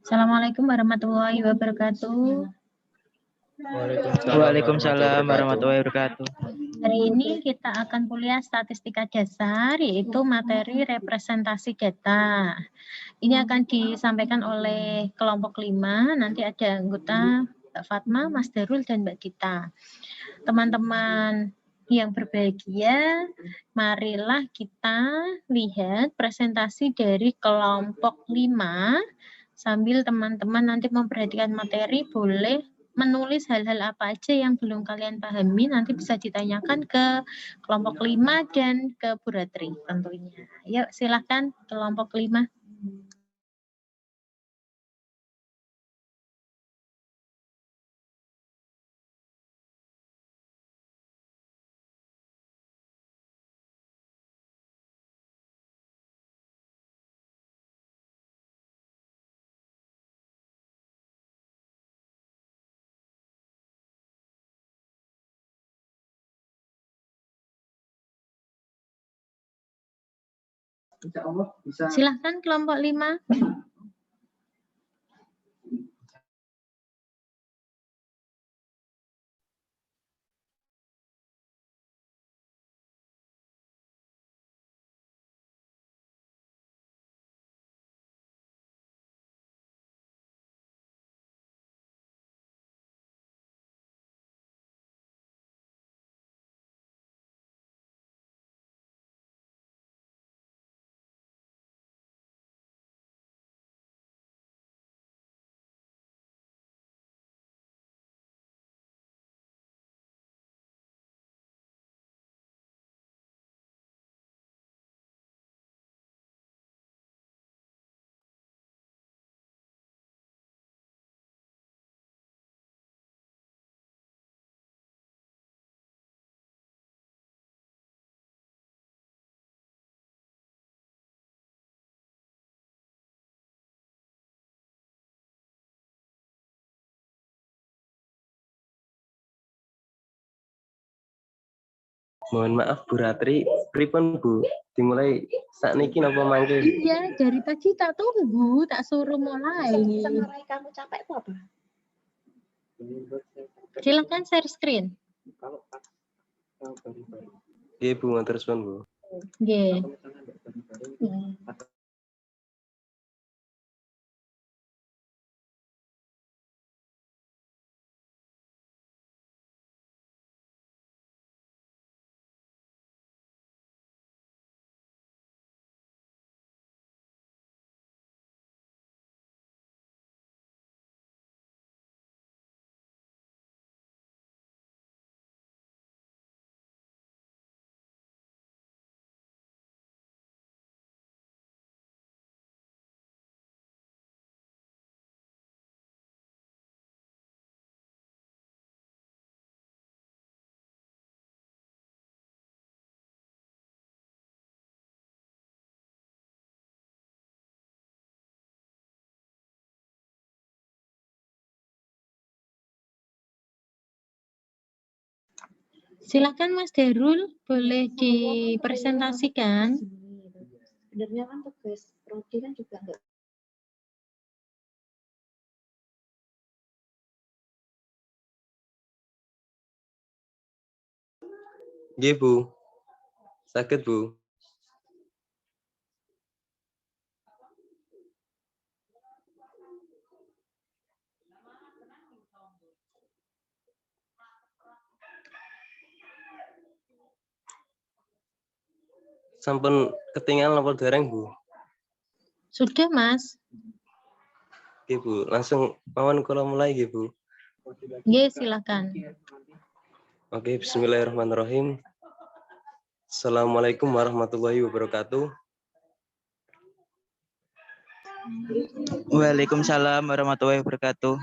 Assalamualaikum warahmatullahi wabarakatuh. Waalaikumsalam warahmatullahi wabarakatuh. Hari ini kita akan kuliah statistika dasar, yaitu materi representasi data. Ini akan disampaikan oleh kelompok 5, nanti ada anggota Mbak Fatma, Mas Darul, dan Mbak Gita. Teman-teman yang berbahagia, marilah kita lihat presentasi dari kelompok 5, sambil teman-teman nanti memperhatikan materi, boleh menulis hal-hal apa aja yang belum kalian pahami, nanti bisa ditanyakan ke kelompok 5 dan ke Bu Ratri tentunya. Yuk silahkan kelompok 5. Silahkan kelompok 5. Mohon maaf Bu Ratri, pripun Bu? Dimulai sakniki napa mangke? Iya, dari tadi tak tunggu, tak suruh mulai. Senarai kamu capek itu apa? Silahkan share screen. Nggih Bu, matur suwun Bu. Nggih. Silakan Mas Darul, boleh dipresentasikan. Sebenarnya kan tugas prodi kan juga enggak. Nggih Bu. Saged Bu. Sampun ketinggalan napa dereng Bu? Sudah Mas. Nggih Bu, langsung mawon kula mulai nggih Bu. Nggih, silakan. Oke, bismillahirrahmanirrahim. Assalamualaikum warahmatullahi wabarakatuh. Waalaikumsalam warahmatullahi wabarakatuh.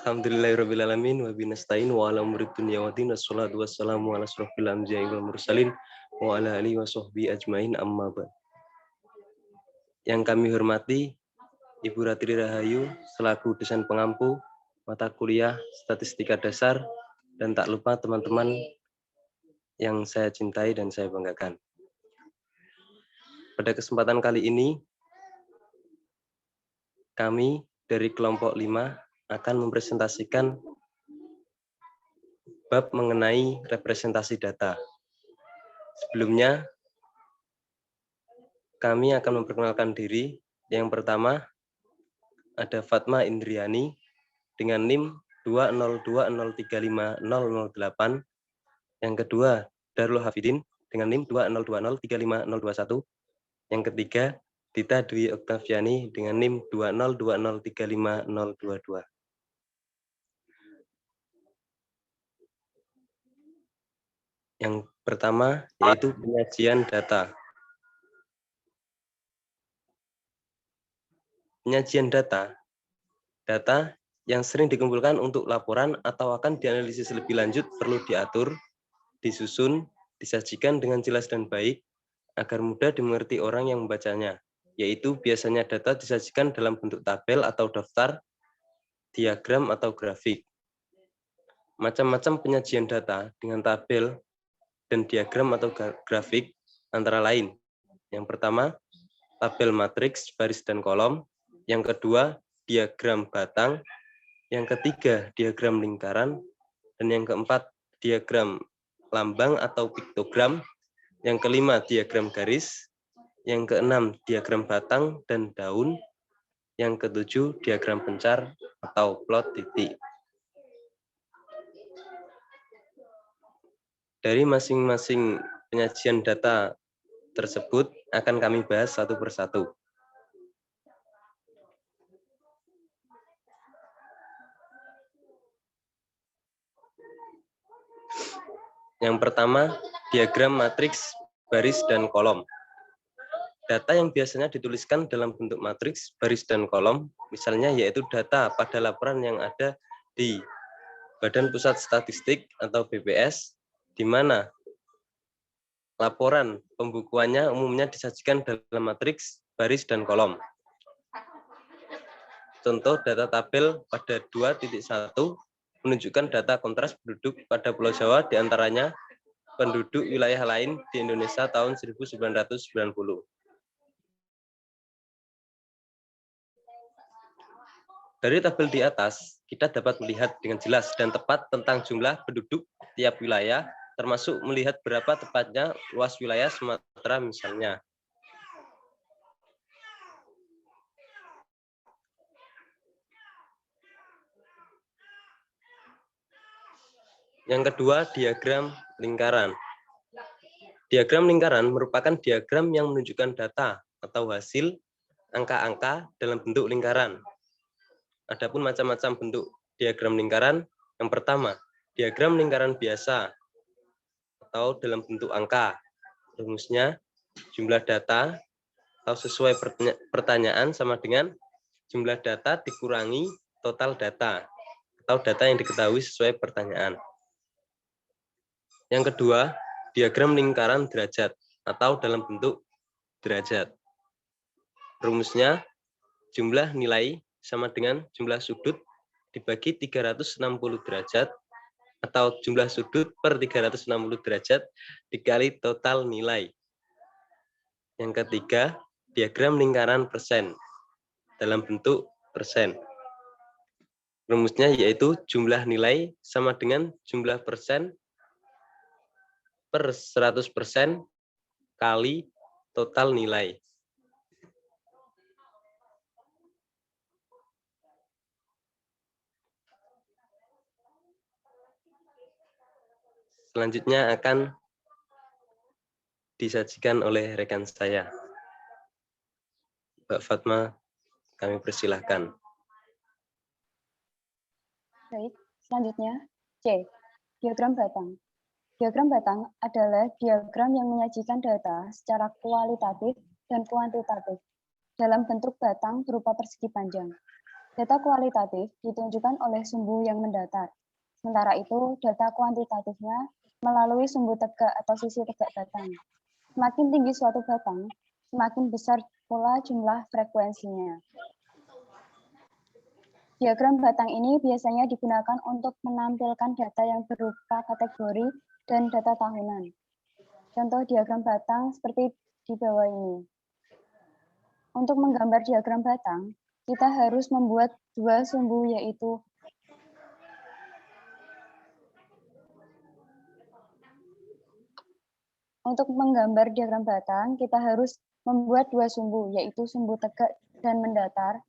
Alhamdulillahirrabbilalamin wa binasta'in wa ala umuri dunya wa din wassalatu wassalamu ala asrofil anbiya'i wal mursalin wa ala alihi wa sahbihi ajmain amma ba'd. Yang kami hormati Ibu Ratri Rahayu selaku dosen pengampu mata kuliah statistika dasar, dan tak lupa teman-teman yang saya cintai dan saya banggakan. Pada kesempatan kali ini kami dari kelompok 5 akan mempresentasikan bab mengenai representasi data. Sebelumnya, kami akan memperkenalkan diri. Yang pertama, ada Fatma Indriani dengan NIM 202035008. Yang kedua, Darul Hafidin dengan NIM 202035021. Yang ketiga, Dita Dwi Oktaviani dengan NIM 202035022. Yang pertama yaitu penyajian data. Penyajian data yang sering dikumpulkan untuk laporan atau akan dianalisis lebih lanjut perlu diatur, disusun, disajikan dengan jelas dan baik agar mudah dimengerti orang yang membacanya, yaitu biasanya data disajikan dalam bentuk tabel atau daftar, diagram atau grafik. Macam-macam penyajian data dengan tabel dan diagram atau grafik antara lain. Yang pertama, tabel matriks, baris dan kolom. Yang kedua, diagram batang. Yang ketiga, diagram lingkaran. Dan yang keempat, diagram lambang atau piktogram. Yang kelima, diagram garis. Yang keenam, diagram batang dan daun. Yang ketujuh, diagram pencar atau plot titik. Dari masing-masing penyajian data tersebut akan kami bahas satu persatu. Yang pertama, diagram matriks, baris, dan kolom. Data yang biasanya dituliskan dalam bentuk matriks, baris, dan kolom, misalnya yaitu data pada laporan yang ada di Badan Pusat Statistik atau BPS, di mana laporan pembukuannya umumnya disajikan dalam matriks, baris, dan kolom. Contoh data tabel pada 2.1 menunjukkan data kontras penduduk pada Pulau Jawa, diantaranya penduduk wilayah lain di Indonesia tahun 1990. Dari tabel di atas, kita dapat melihat dengan jelas dan tepat tentang jumlah penduduk tiap wilayah, termasuk melihat berapa tepatnya luas wilayah Sumatera misalnya. Yang kedua, diagram lingkaran. Diagram lingkaran merupakan diagram yang menunjukkan data atau hasil angka-angka dalam bentuk lingkaran. Adapun macam-macam bentuk diagram lingkaran, yang pertama, diagram lingkaran biasa atau dalam bentuk angka. Rumusnya, jumlah data atau sesuai pertanyaan sama dengan jumlah data dikurangi total data atau data yang diketahui sesuai pertanyaan. Yang kedua, diagram lingkaran derajat atau dalam bentuk derajat. Rumusnya, jumlah nilai sama dengan jumlah sudut dibagi 360 derajat atau jumlah sudut per 360 derajat dikali total nilai. Yang ketiga, diagram lingkaran persen dalam bentuk persen. Rumusnya yaitu jumlah nilai sama dengan jumlah persen per 100% kali total nilai. Selanjutnya akan disajikan oleh rekan saya. Mbak Fatma, kami persilahkan. Baik, selanjutnya C. Diagram batang. Diagram batang adalah diagram yang menyajikan data secara kualitatif dan kuantitatif dalam bentuk batang berupa persegi panjang. Data kualitatif ditunjukkan oleh sumbu yang mendatar. Sementara itu, data kuantitatifnya melalui sumbu tegak atau sisi tegak batang. Semakin tinggi suatu batang, semakin besar pula jumlah frekuensinya. Diagram batang ini biasanya digunakan untuk menampilkan data yang berupa kategori dan data tahunan. Contoh diagram batang seperti di bawah ini. Untuk menggambar diagram batang, kita harus membuat dua sumbu, yaitu untuk menggambar diagram batang, kita harus membuat dua sumbu, yaitu sumbu tegak dan mendatar.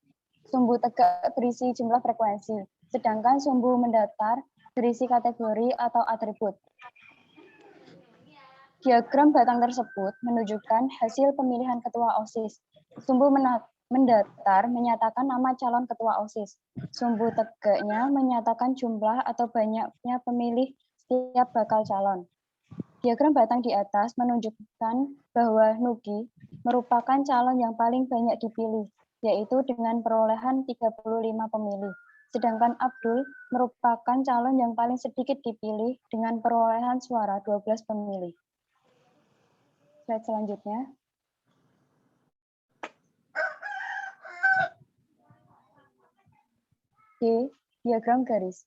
Sumbu tegak berisi jumlah frekuensi, sedangkan sumbu mendatar berisi kategori atau atribut. Diagram batang tersebut menunjukkan hasil pemilihan ketua OSIS. Sumbu mendatar menyatakan nama calon ketua OSIS. Sumbu tegaknya menyatakan jumlah atau banyaknya pemilih setiap bakal calon. Diagram batang di atas menunjukkan bahwa Nugi merupakan calon yang paling banyak dipilih, yaitu dengan perolehan 35 pemilih. Sedangkan Abdul merupakan calon yang paling sedikit dipilih dengan perolehan suara 12 pemilih. Slide selanjutnya. D. Diagram garis.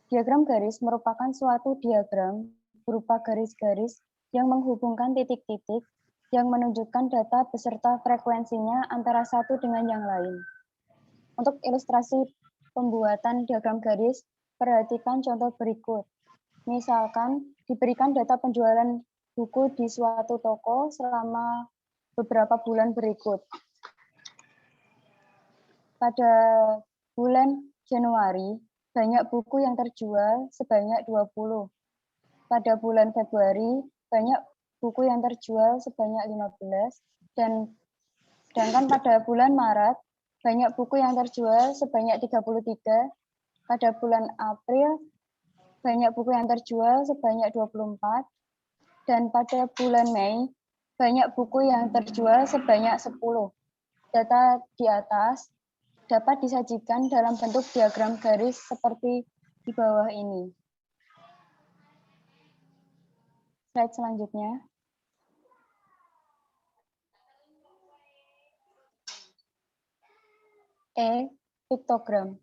Diagram garis merupakan suatu diagram berupa garis-garis yang menghubungkan titik-titik yang menunjukkan data beserta frekuensinya antara satu dengan yang lain. Untuk ilustrasi pembuatan diagram garis, perhatikan contoh berikut. Misalkan diberikan data penjualan buku di suatu toko selama beberapa bulan berikut. Pada bulan Januari, banyak buku yang terjual sebanyak 20. Pada bulan Februari, banyak buku yang terjual sebanyak 15, dan sedangkan pada bulan Maret, banyak buku yang terjual sebanyak 33, pada bulan April, banyak buku yang terjual sebanyak 24, dan pada bulan Mei, banyak buku yang terjual sebanyak 10. Data di atas dapat disajikan dalam bentuk diagram garis seperti di bawah ini. Slide selanjutnya. E. Piktogram.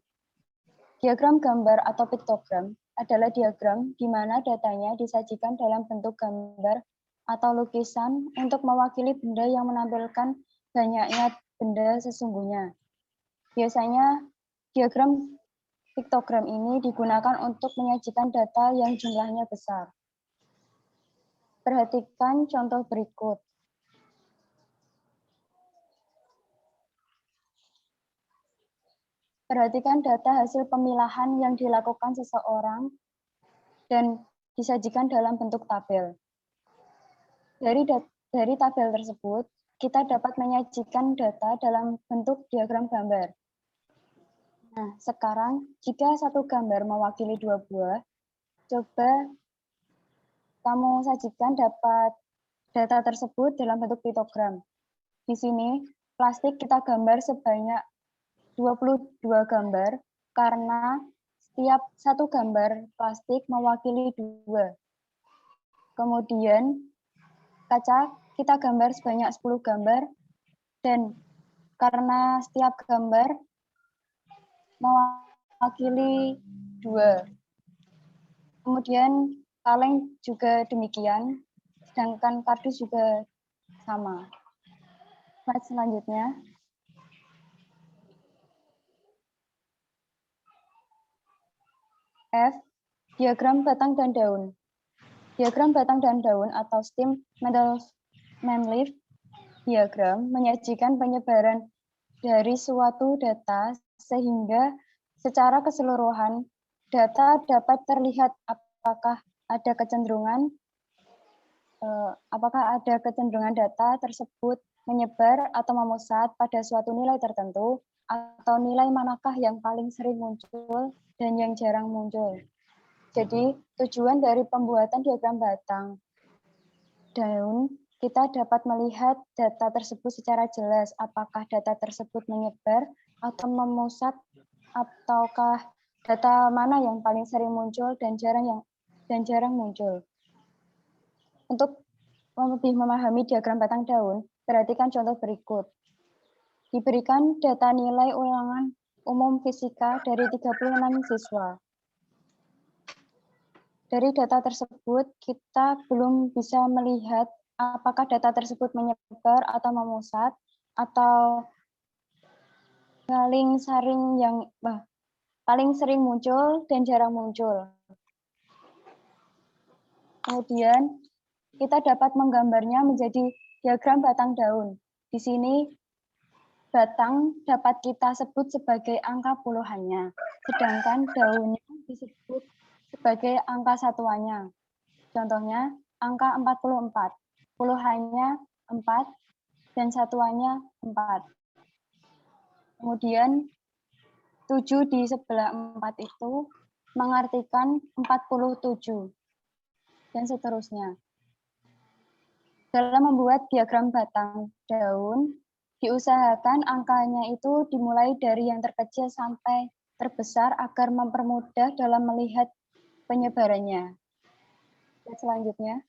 Diagram gambar atau piktogram adalah diagram di mana datanya disajikan dalam bentuk gambar atau lukisan untuk mewakili benda yang menampilkan banyaknya benda sesungguhnya. Biasanya diagram piktogram ini digunakan untuk menyajikan data yang jumlahnya besar. Perhatikan contoh berikut. Perhatikan data hasil pemilahan yang dilakukan seseorang dan disajikan dalam bentuk tabel. Dari tabel tersebut, kita dapat menyajikan data dalam bentuk diagram gambar. Nah, sekarang jika satu gambar mewakili dua buah, coba kamu sajikan dapat data tersebut dalam bentuk piktogram. Di sini, plastik kita gambar sebanyak 22 gambar karena setiap satu gambar plastik mewakili 2. Kemudian, kaca kita gambar sebanyak 10 gambar dan karena setiap gambar mewakili 2. Kemudian kaleng juga demikian, sedangkan kardus juga sama. Slide selanjutnya. F. Diagram batang dan daun. Diagram batang dan daun atau stem leaf diagram menyajikan penyebaran dari suatu data sehingga secara keseluruhan data dapat terlihat apakah ada kecenderungan data tersebut menyebar atau memusat pada suatu nilai tertentu atau nilai manakah yang paling sering muncul dan yang jarang muncul. Jadi, tujuan dari pembuatan diagram batang daun, kita dapat melihat data tersebut secara jelas, apakah data tersebut menyebar atau memusat, ataukah data mana yang paling sering muncul dan jarang muncul. Untuk lebih memahami diagram batang daun, perhatikan contoh berikut. Diberikan data nilai ulangan umum fisika dari 36 siswa. Dari data tersebut, kita belum bisa melihat apakah data tersebut menyebar atau memusat, atau paling sering muncul dan jarang muncul. Kemudian kita dapat menggambarnya menjadi diagram batang daun. Di sini batang dapat kita sebut sebagai angka puluhannya, sedangkan daunnya disebut sebagai angka satuannya. Contohnya angka 44, puluhannya 4 dan satuannya 4. Kemudian 7 di sebelah 4 itu mengartikan 47 dan seterusnya. Dalam membuat diagram batang daun, diusahakan angkanya itu dimulai dari yang terkecil sampai terbesar agar mempermudah dalam melihat penyebarannya. Selanjutnya.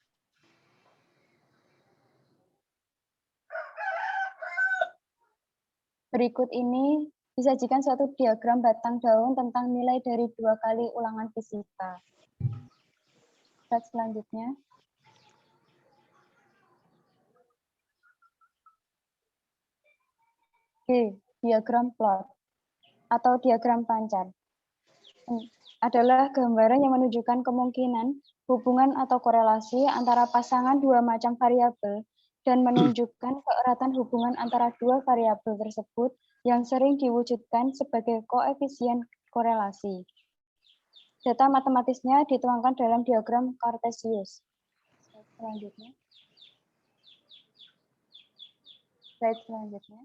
Berikut ini disajikan suatu diagram batang daun tentang nilai dari 2 kali ulangan fisika. Selanjutnya. G. Diagram plot atau diagram pancar. Adalah gambaran yang menunjukkan kemungkinan hubungan atau korelasi antara pasangan dua macam variabel dan menunjukkan keeratan hubungan antara dua variabel tersebut yang sering diwujudkan sebagai koefisien korelasi. Data matematisnya dituangkan dalam diagram Cartesius. Selanjutnya. Slide selanjutnya.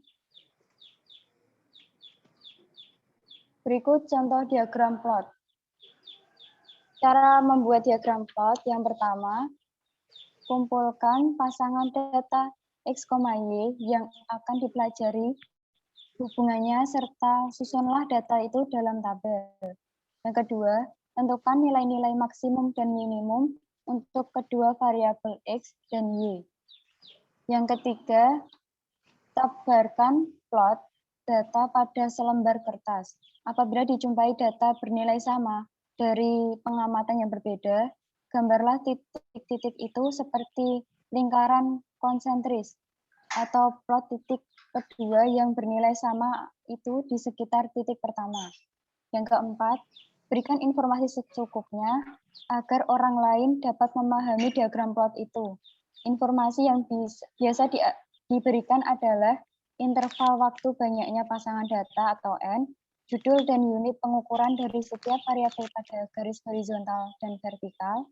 Berikut contoh diagram plot. Cara membuat diagram plot yang pertama, kumpulkan pasangan data X, Y yang akan dipelajari hubungannya serta susunlah data itu dalam tabel. Yang kedua, tentukan nilai-nilai maksimum dan minimum untuk kedua variabel X dan Y. Yang ketiga, tabarkan plot data pada selembar kertas. Apabila dijumpai data bernilai sama dari pengamatan yang berbeda, gambarlah titik-titik itu seperti lingkaran konsentris atau plot titik kedua yang bernilai sama itu di sekitar titik pertama. Yang keempat, berikan informasi secukupnya agar orang lain dapat memahami diagram plot itu. Informasi yang biasa diberikan adalah interval waktu banyaknya pasangan data atau N, judul dan unit pengukuran dari setiap variabel pada garis horizontal dan vertikal,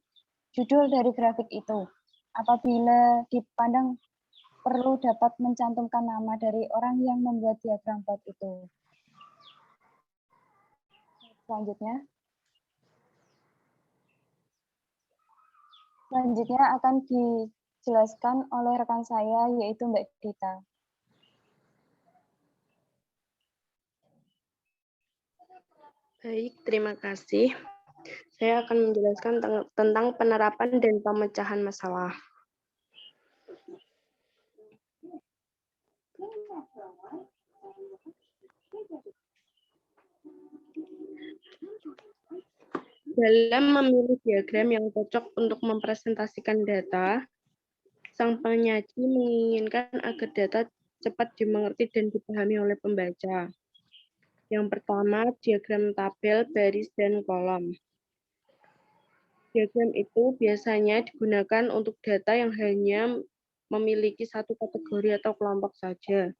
judul dari grafik itu. Apabila dipandang perlu dapat mencantumkan nama dari orang yang membuat diagram plot itu. Selanjutnya akan dijelaskan oleh rekan saya, yaitu Mbak Dita. Baik, terima kasih. Saya akan menjelaskan tentang penerapan dan pemecahan masalah. Dalam memilih diagram yang cocok untuk mempresentasikan data, sang penyaji menginginkan agar data cepat dimengerti dan dipahami oleh pembaca. Yang pertama, diagram tabel, baris, dan kolom. Diagram itu biasanya digunakan untuk data yang hanya memiliki satu kategori atau kelompok saja.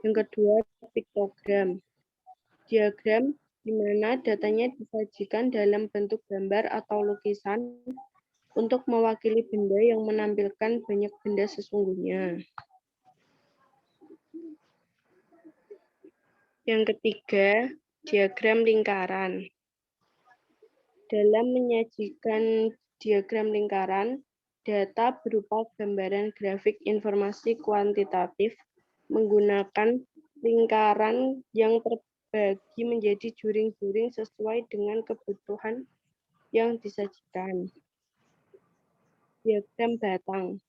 Yang kedua, piktogram. Diagram di mana datanya disajikan dalam bentuk gambar atau lukisan untuk mewakili benda yang menampilkan banyak benda sesungguhnya. Yang ketiga, diagram lingkaran. Dalam menyajikan diagram lingkaran, data berupa gambaran grafik informasi kuantitatif menggunakan lingkaran yang terbagi menjadi juring-juring sesuai dengan kebutuhan yang disajikan. Diagram batang.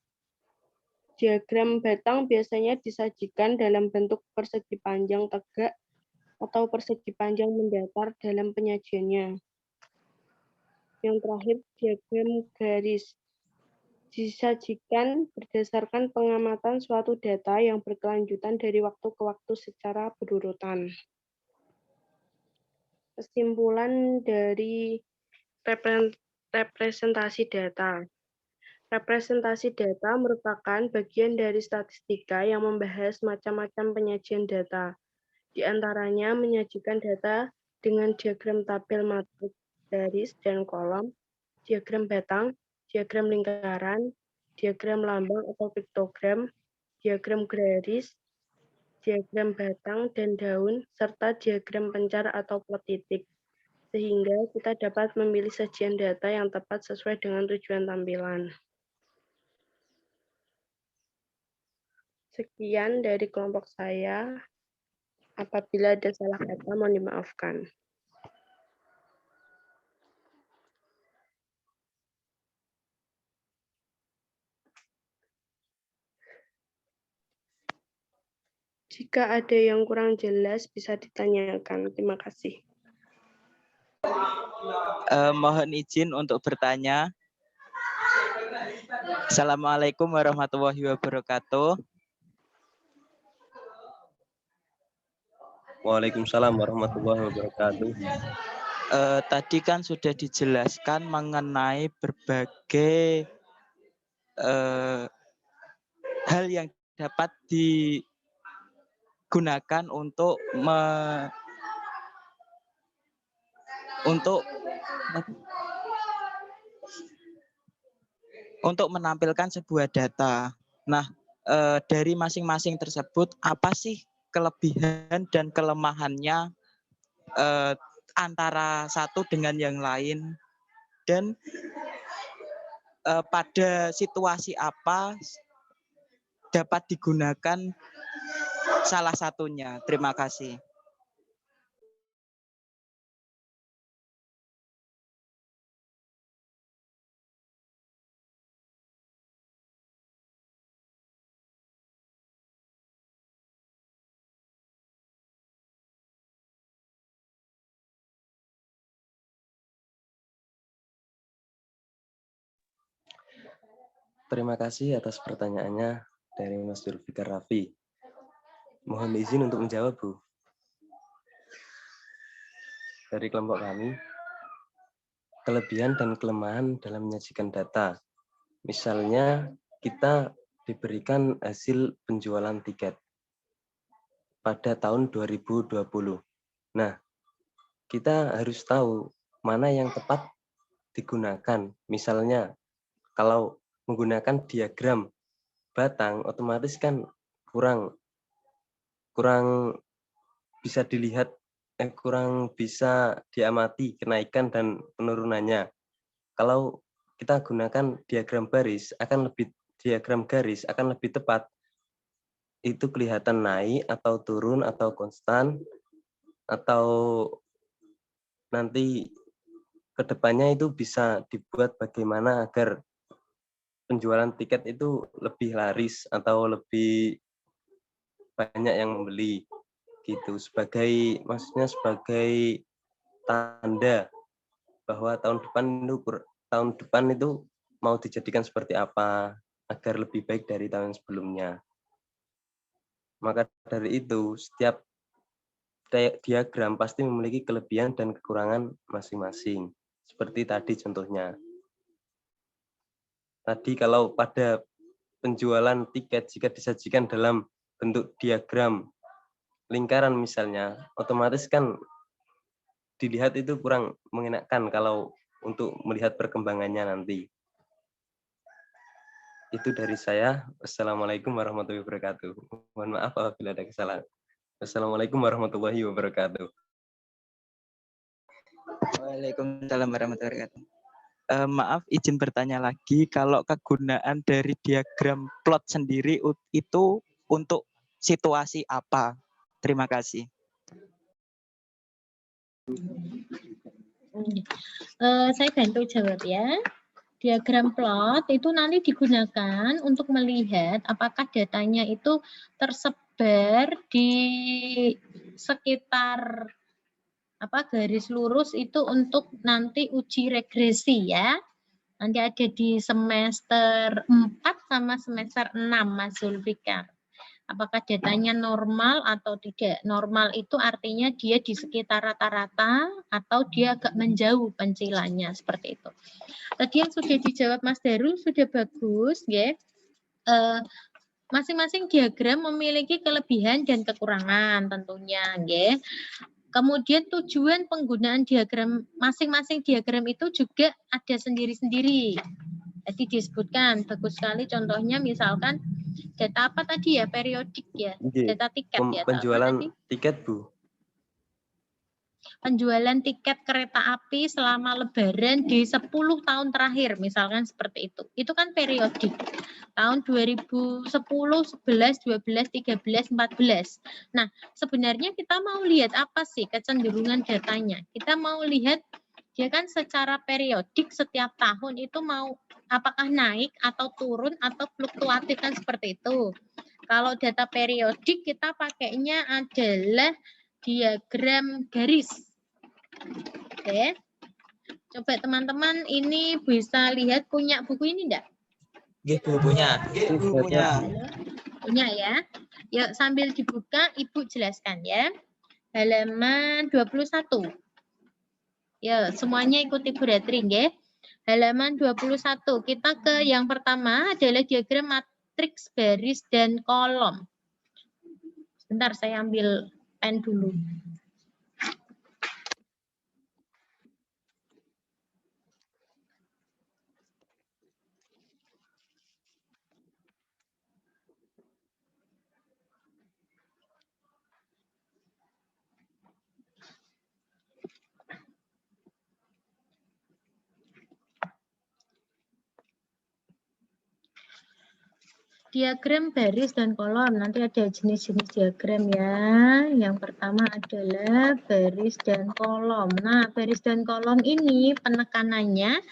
Diagram batang biasanya disajikan dalam bentuk persegi panjang tegak atau persegi panjang mendatar dalam penyajiannya. Yang terakhir, diagram garis. Disajikan berdasarkan pengamatan suatu data yang berkelanjutan dari waktu ke waktu secara berurutan. Kesimpulan dari representasi data. Representasi data merupakan bagian dari statistika yang membahas macam-macam penyajian data. Di antaranya menyajikan data dengan diagram tabel matriks garis dan kolom, diagram batang, diagram lingkaran, diagram lambang atau piktogram, diagram garis, diagram batang dan daun, serta diagram pencar atau plot titik. Sehingga kita dapat memilih sajian data yang tepat sesuai dengan tujuan tampilan. Sekian dari kelompok saya. Apabila ada salah kata, mohon dimaafkan. Jika ada yang kurang jelas, bisa ditanyakan. Terima kasih. Mohon izin untuk bertanya. Assalamualaikum warahmatullahi wabarakatuh. Waalaikumsalam warahmatullahi wabarakatuh. Tadi kan sudah dijelaskan mengenai berbagai hal yang dapat digunakan untuk menampilkan sebuah data. Nah, dari masing-masing tersebut, apa sih kelebihan dan kelemahannya antara satu dengan yang lain? Dan pada situasi apa dapat digunakan salah satunya? Terima kasih. Terima kasih atas pertanyaannya dari Mas Zulfikar Raffi. Mohon izin untuk menjawab, Bu. Dari kelompok kami, kelebihan dan kelemahan dalam menyajikan data. Misalnya, kita diberikan hasil penjualan tiket pada tahun 2020. Nah, kita harus tahu mana yang tepat digunakan. Misalnya, kalau menggunakan diagram batang, otomatis kan kurang bisa dilihat, kurang bisa diamati kenaikan dan penurunannya. Kalau kita gunakan diagram garis akan lebih tepat. Itu kelihatan naik atau turun atau konstan, atau nanti kedepannya itu bisa dibuat bagaimana agar penjualan tiket itu lebih laris atau lebih banyak yang membeli gitu, sebagai tanda bahwa tahun depan itu mau dijadikan seperti apa agar lebih baik dari tahun sebelumnya. Maka dari itu setiap diagram pasti memiliki kelebihan dan kekurangan masing-masing. Seperti tadi contohnya. Tadi kalau pada penjualan tiket jika disajikan dalam bentuk diagram lingkaran misalnya, otomatis kan dilihat itu kurang mengenakan kalau untuk melihat perkembangannya nanti. Itu dari saya. Wassalamualaikum warahmatullahi wabarakatuh. Mohon maaf apabila ada kesalahan. Wassalamualaikum warahmatullahi wabarakatuh. Waalaikumsalam warahmatullahi wabarakatuh. Maaf, izin bertanya lagi, kalau kegunaan dari diagram plot sendiri itu untuk situasi apa? Terima kasih. Saya bantu jawab ya. Diagram plot itu nanti digunakan untuk melihat apakah datanya itu tersebar di sekitar garis lurus itu untuk nanti uji regresi ya. Nanti ada di semester 4 sama semester 6 Mas Zulfikar. Apakah datanya normal atau tidak? Normal itu artinya dia di sekitar rata-rata atau dia agak menjauh pencilannya, seperti itu. Tadi yang sudah dijawab Mas Darul sudah bagus, ya. Masing-masing diagram memiliki kelebihan dan kekurangan tentunya, ya. Kemudian tujuan penggunaan diagram, masing-masing diagram itu juga ada sendiri-sendiri. Jadi disebutkan, bagus sekali contohnya misalkan data apa tadi ya, periodik ya, data tiket ya. Penjualan apa tadi? tiket, Bu. Penjualan tiket kereta api selama lebaran di 10 tahun terakhir, misalkan seperti itu. Itu kan periodik. Tahun 2010, 11, 12, 13, 14. Nah, sebenarnya kita mau lihat apa sih kecenderungan datanya? Kita mau lihat dia kan secara periodik setiap tahun itu mau apakah naik atau turun atau fluktuatif kan seperti itu. Kalau data periodik kita pakainya adalah diagram garis. Oke. Coba teman-teman ini bisa lihat punya buku ini enggak? Punya. Punya ya. Yuk sambil dibuka Ibu jelaskan ya. Halaman 21. Ya, semuanya ikuti Bu Retri nggih. Halaman 21. Kita ke yang pertama adalah diagram matriks baris dan kolom. Sebentar saya ambil pen dulu. Diagram baris dan kolom, nanti ada jenis-jenis diagram ya. Yang pertama adalah baris dan kolom. Nah, baris dan kolom ini penekanannya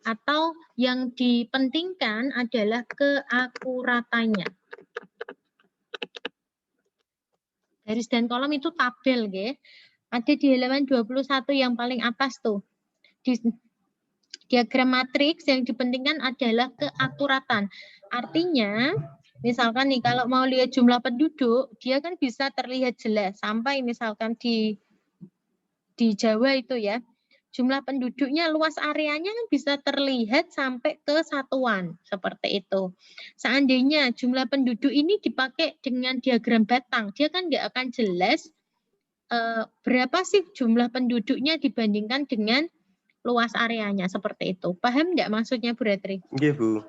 atau yang dipentingkan adalah keakuratannya. Baris dan kolom itu tabel, ya. Ada di halaman 21 yang paling atas tuh. Di diagram matriks yang dipentingkan adalah keakuratan. Artinya, misalkan nih kalau mau lihat jumlah penduduk, dia kan bisa terlihat jelas sampai misalkan di Jawa itu ya. Jumlah penduduknya, luas areanya kan bisa terlihat sampai ke satuan, seperti itu. Seandainya jumlah penduduk ini dipakai dengan diagram batang, dia kan nggak akan jelas berapa sih jumlah penduduknya dibandingkan dengan luas areanya, seperti itu. Paham nggak maksudnya Bu Retri? Nggih, Bu.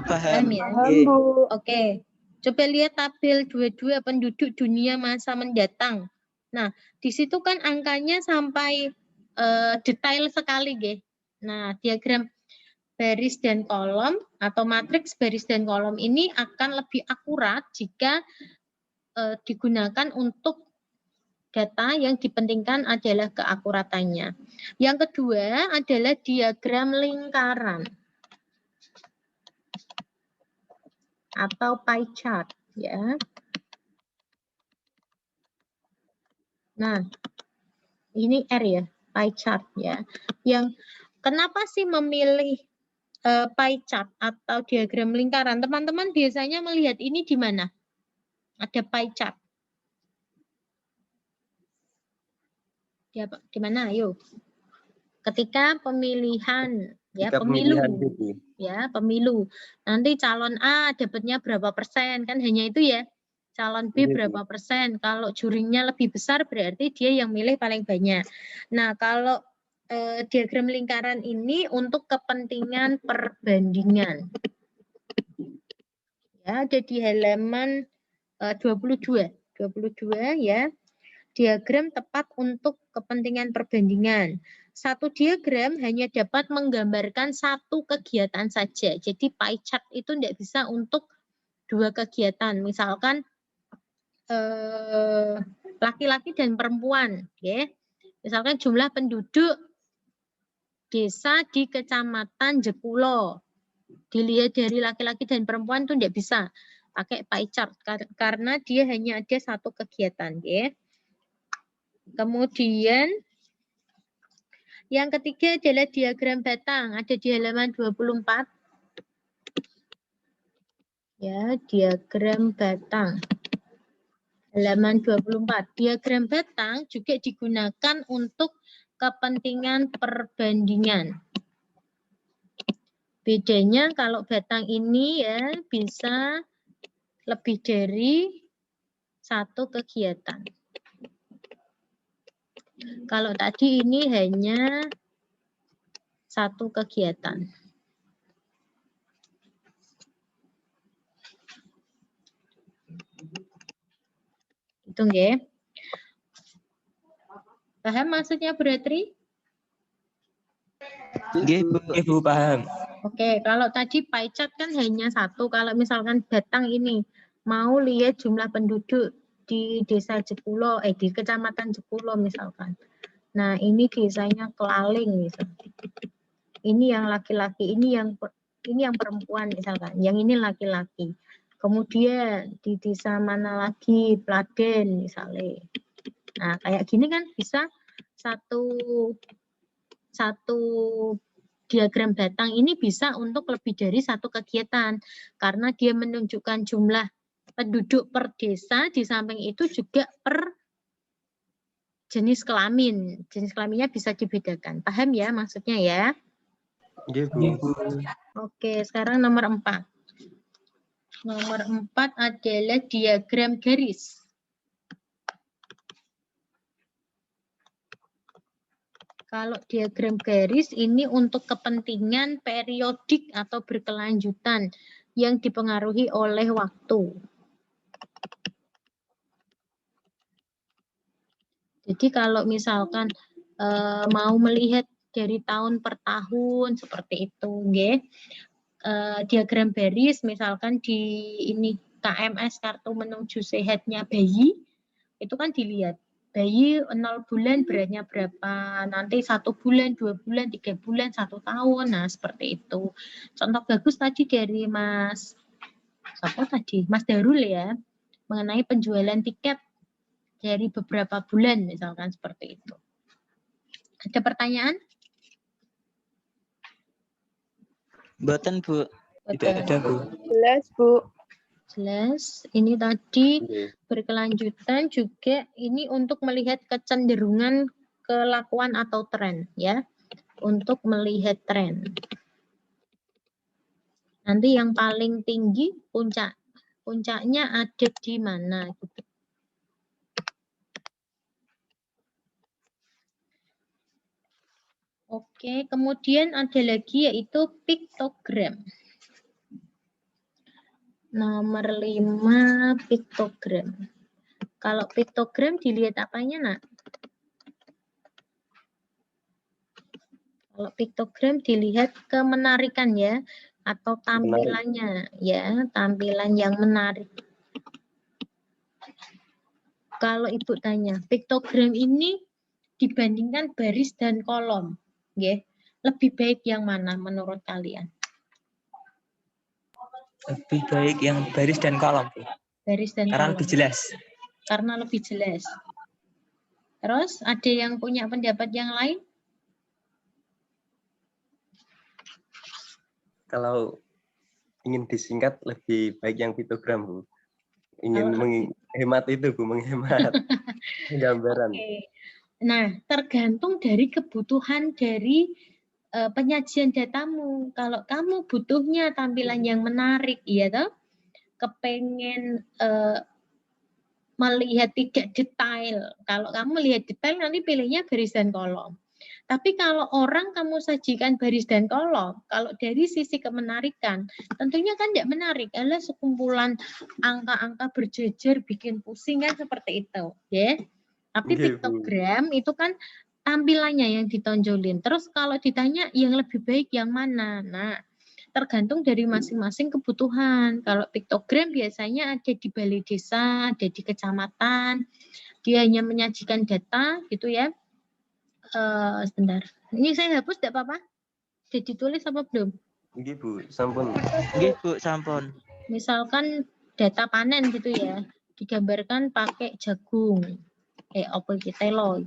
Paham. Ya? Paham, Bu. Oke. Coba lihat tabel 22 penduduk dunia masa mendatang. Nah, di situ kan angkanya sampai detail sekali, nggih. Nah, diagram baris dan kolom atau matriks baris dan kolom ini akan lebih akurat jika digunakan untuk data yang dipentingkan adalah keakuratannya. Yang kedua adalah diagram lingkaran atau pie chart, ya. Nah, ini R ya, pie chart ya. Yang kenapa sih memilih pie chart atau diagram lingkaran? Teman-teman biasanya melihat ini di mana? Ada pie chart. Di mana? Ayo. Ketika pemilihan ya, pemilu. Ya, pemilu. Nanti calon A dapatnya berapa persen, kan hanya itu ya. Calon B berapa persen. Kalau jurinya lebih besar berarti dia yang milih paling banyak. Nah, kalau diagram lingkaran ini untuk kepentingan perbandingan. Ya, ada di halaman 22. 22 ya. Diagram tepat untuk kepentingan perbandingan. Satu diagram hanya dapat menggambarkan satu kegiatan saja. Jadi pie chart itu tidak bisa untuk dua kegiatan. Misalkan laki-laki dan perempuan. Ya. Misalkan jumlah penduduk desa di Kecamatan Jekulo. Dilihat dari laki-laki dan perempuan itu tidak bisa pakai pie chart. Karena dia hanya ada satu kegiatan. Ya. Kemudian yang ketiga adalah diagram batang, ada di halaman 24. Ya, diagram batang. Halaman 24. Diagram batang juga digunakan untuk kepentingan perbandingan. Bedanya kalau batang ini ya bisa lebih dari satu kegiatan. Kalau tadi ini hanya satu kegiatan. Itu nggih. Paham maksudnya Bratri? Nggih, Bu. Oke, Bu, paham. Oke, kalau tadi pie chart kan hanya satu. Kalau misalkan batang ini mau lihat jumlah penduduk di desa Jekulo, di kecamatan Jekulo misalkan. Nah, ini desanya Kelaling misalkan. Ini yang laki-laki, ini yang perempuan misalkan. Yang ini laki-laki. Kemudian di desa mana lagi, Pladen misalnya. Nah, kayak gini kan bisa satu diagram batang ini bisa untuk lebih dari satu kegiatan karena dia menunjukkan jumlah penduduk per desa, di samping itu juga per jenis kelamin. Jenis kelaminnya bisa dibedakan. Paham ya maksudnya ya? Nggih, Bu. Oke, sekarang nomor 4. Nomor 4 adalah diagram garis. Kalau diagram garis ini untuk kepentingan periodik atau berkelanjutan yang dipengaruhi oleh waktu. Jadi kalau misalkan mau melihat dari tahun per tahun seperti itu, nggih. Diagram baris misalkan di ini KMS kartu menuju sehatnya bayi itu kan dilihat bayi 0 bulan beratnya berapa, nanti 1 bulan, 2 bulan, 3 bulan, 1 tahun. Nah, seperti itu. Contoh bagus tadi dari Mas Darul ya, mengenai penjualan tiket dari beberapa bulan misalkan seperti itu. Ada pertanyaan? Mboten, Bu. Tidak ada, Bu. Jelas, Bu. Jelas. Ini tadi berkelanjutan juga ini untuk melihat kecenderungan kelakuan atau tren ya. Untuk melihat tren. Nanti yang paling tinggi puncaknya ada di mana gitu. Oke, kemudian ada lagi yaitu piktogram. Nomor 5 piktogram. Kalau piktogram dilihat apanya, Nak? Kalau piktogram dilihat kemenarikan ya atau tampilannya ya, tampilan yang menarik. Kalau Ibu tanya, piktogram ini dibandingkan baris dan kolom, ya, lebih baik yang mana menurut kalian? Lebih baik yang baris dan kolom, Bu. Baris dan Karena kolom. lebih jelas. Karena lebih jelas. Terus ada yang punya pendapat yang lain? Kalau ingin disingkat lebih baik yang piktogram, Bu. Ingin menghemat itu, Bu, menghemat gambaran. Oke. Nah, tergantung dari kebutuhan dari penyajian datamu. Kalau kamu butuhnya tampilan yang menarik, iya toh? Kepengen melihat tidak detail. Kalau kamu melihat detail nanti pilihnya baris dan kolom. Tapi kalau orang kamu sajikan baris dan kolom, kalau dari sisi kemenarikan, tentunya kan tidak menarik. Adalah sekumpulan angka-angka berjejer bikin pusing kan seperti itu, ya. Tapi piktogram itu kan tampilannya yang ditonjolin. Terus kalau ditanya yang lebih baik yang mana? Nah, tergantung dari masing-masing kebutuhan. Kalau piktogram biasanya ada di balai desa, ada di kecamatan. Dia hanya menyajikan data gitu ya. Sebentar. Ini saya hapus tidak apa-apa? Sudah ditulis apa belum? Nggih, Bu, sampun. Nggih, Bu, sampun. Misalkan data panen gitu ya, digambarkan pakai jagung. Apa iki telo.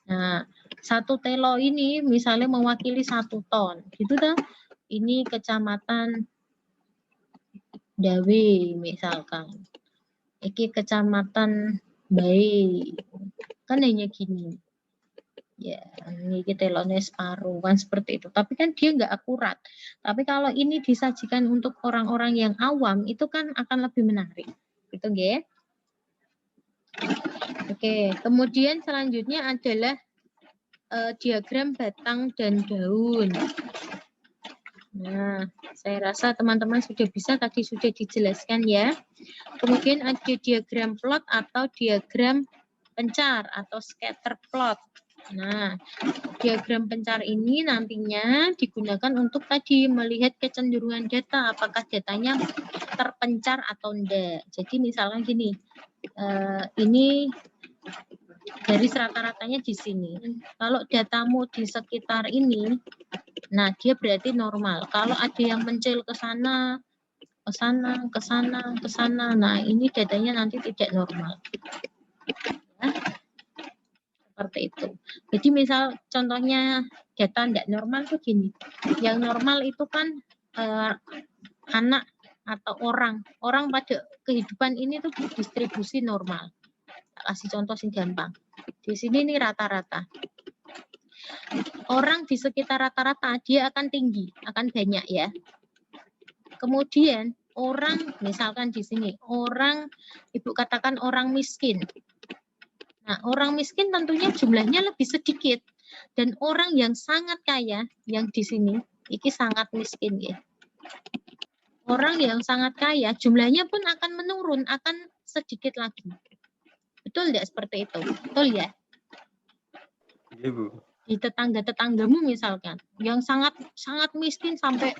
Nah, 1 telo ini misalnya mewakili 1 ton. Gitu toh. Ini kecamatan Dawe misalkan. Iki kecamatan Bae. Kan hanya gini. Ya, ini kita telonnya separuh kan seperti itu. Tapi kan dia nggak akurat. Tapi kalau ini disajikan untuk orang-orang yang awam, itu kan akan lebih menarik. Gitu, ya. Oke, kemudian selanjutnya adalah diagram batang dan daun. Nah, saya rasa teman-teman sudah bisa, tadi sudah dijelaskan ya. Kemudian ada diagram plot atau diagram pencar atau scatter plot. Nah, diagram pencar ini nantinya digunakan untuk tadi melihat kecenderungan data, apakah datanya terpencar atau enggak. Jadi misalnya gini, ini garis rata-ratanya di sini. Kalau datamu di sekitar ini, nah dia berarti normal. Kalau ada yang mencil ke sana, ke sana, ke sana, ke sana, nah ini datanya nanti tidak normal. Ya. Seperti itu. Jadi misal contohnya data tidak normal tuh gini. Yang normal itu kan anak atau orang. Orang pada kehidupan ini tuh distribusi normal. Kasih contoh sing gampang. Di sini ini rata-rata. Orang di sekitar rata-rata dia akan tinggi, akan banyak ya. Kemudian orang misalkan di sini orang Ibu katakan orang miskin. Nah, orang miskin tentunya jumlahnya lebih sedikit dan orang yang sangat kaya yang di sini ini sangat miskin ya. Orang yang sangat kaya jumlahnya pun akan menurun, akan sedikit lagi. Betul tidak seperti itu? Betul ya? Iya, Bu. Di tetangga-tetanggamu misalkan yang sangat miskin sampai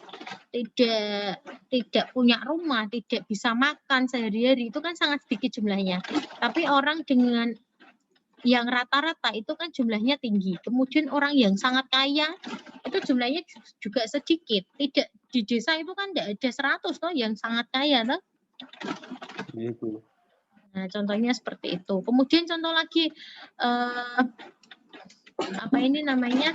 tidak punya rumah, tidak bisa makan sehari-hari, itu kan sangat sedikit jumlahnya. Tapi orang dengan yang rata-rata itu kan jumlahnya tinggi. Kemudian orang yang sangat kaya itu jumlahnya juga sedikit. Tidak di desa itu kan tidak ada 100 toh yang sangat kaya toh. Iya, Bu. Nah, contohnya seperti itu. Kemudian contoh lagi apa ini namanya?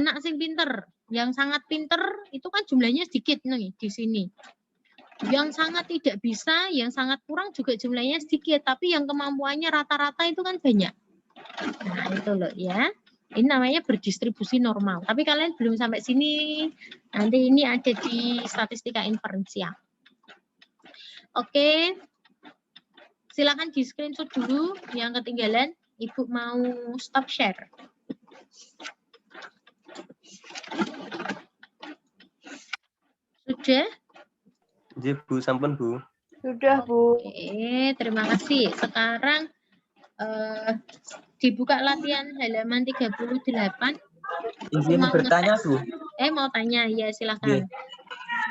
Anak sing pinter, yang sangat pinter itu kan jumlahnya sedikit nih di sini. Yang sangat tidak bisa, yang sangat kurang juga jumlahnya sedikit, tapi yang kemampuannya rata-rata itu kan banyak. Nah, itu loh ya. Ini namanya berdistribusi normal. Tapi kalian belum sampai sini. Nanti ini ada di statistika inferensial. Oke. Silakan di screenshot dulu yang ketinggalan. Ibu mau stop share. Sudah? Iya, Bu, sampun, Bu. Sudah, Bu. Oke, terima kasih. Sekarang dibuka latihan halaman 38. Izin Mau bertanya, ngetes. Bu. Mau tanya, ya silakan.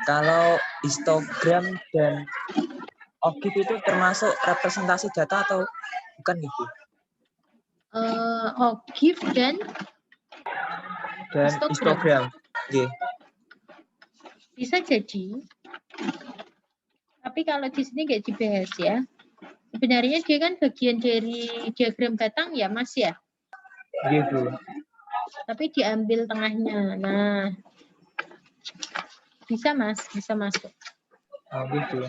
Kalau histogram dan OGIF itu termasuk representasi data atau bukan nih, Bu? OGIF dan histogram. Oke. Bisa jadi. Tapi kalau di sini nggak dibahas ya. Sebenarnya dia kan bagian dari diagram batang ya, Mas ya. Gitu. Tapi diambil tengahnya. Nah, bisa Mas, bisa masuk. Oh, gitu.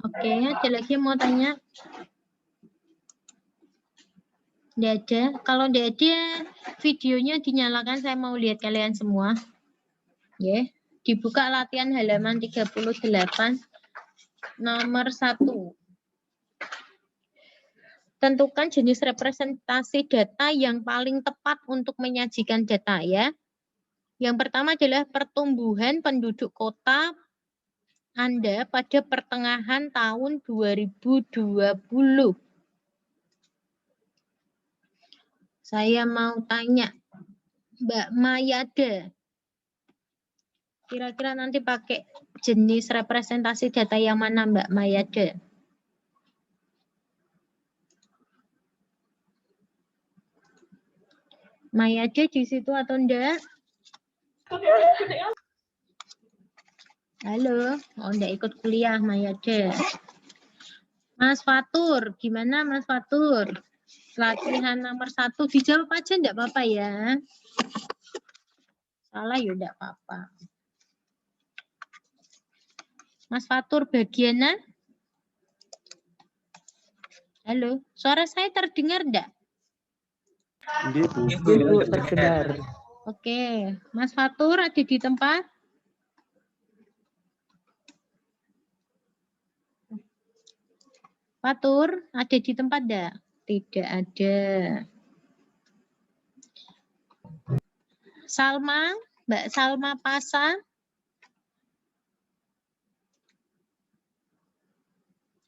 Oke, ada lagi yang mau tanya? Nggak ada. Kalau nggak ada, videonya dinyalakan. Saya mau lihat kalian semua. Ya, dibuka latihan halaman 38. Nomor 1. Tentukan jenis representasi data yang paling tepat untuk menyajikan data ya. Yang pertama adalah pertumbuhan penduduk kota Anda pada pertengahan tahun 2020. Saya mau tanya, Mbak Mayada, kira-kira nanti pakai jenis representasi data yang mana Mbak Mayada? Mayada di situ atau enggak? Halo, enggak ikut kuliah Mayada. Mas Fatur, gimana Mas Fatur? Latihan nomor 1, dijawab aja enggak apa-apa ya. Salah ya enggak apa-apa. Mas Fatur bagianan? Halo, suara saya terdengar enggak? Bu, terdengar. Oke, Mas Fatur ada di tempat? Fatur ada di tempat enggak? Tidak ada. Salma, Mbak Salma Pasa?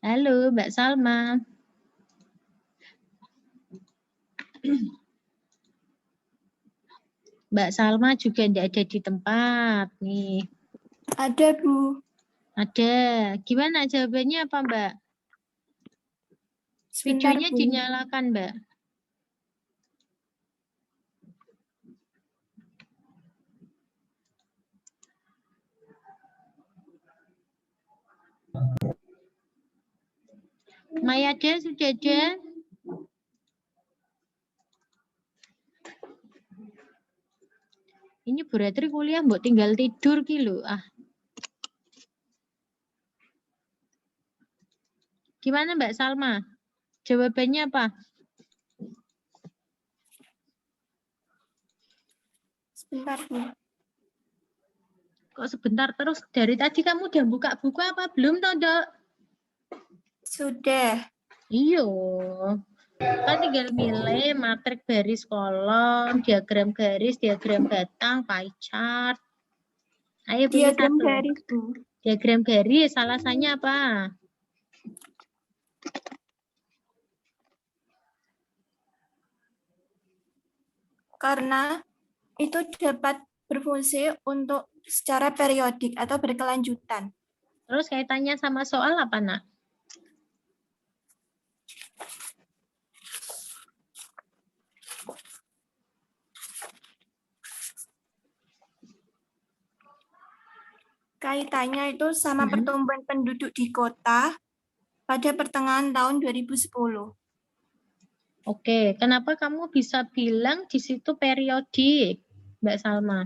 Halo, Mbak Salma. Mbak Salma juga tidak ada di tempat nih. Ada, Bu. Ada. Gimana jawabannya apa, Mbak? Sebentar, Videonya Bu. dinyalakan, Mbak. Mayada sudah ada? Ini berarti kuliah mbok tinggal tidur ki lho. Ah. Gimana Mbak Salma? Jawabannya apa? Sebentar, Bu. Kok sebentar terus? Dari tadi kamu udah buka buku apa belum, Dok? Sudah. Iya. Kan tinggal milih matrik baris kolom, diagram garis, diagram batang, pie chart. Ayo pilih Diagram satu. garis, Bu. Diagram garis, alasannya apa? Karena itu dapat berfungsi untuk secara periodik atau berkelanjutan. Terus kaitannya sama soal apa, Nak? Kaitannya itu sama pertumbuhan penduduk di kota pada pertengahan tahun 2010. Oke, kenapa kamu bisa bilang di situ periodik, Mbak Salma?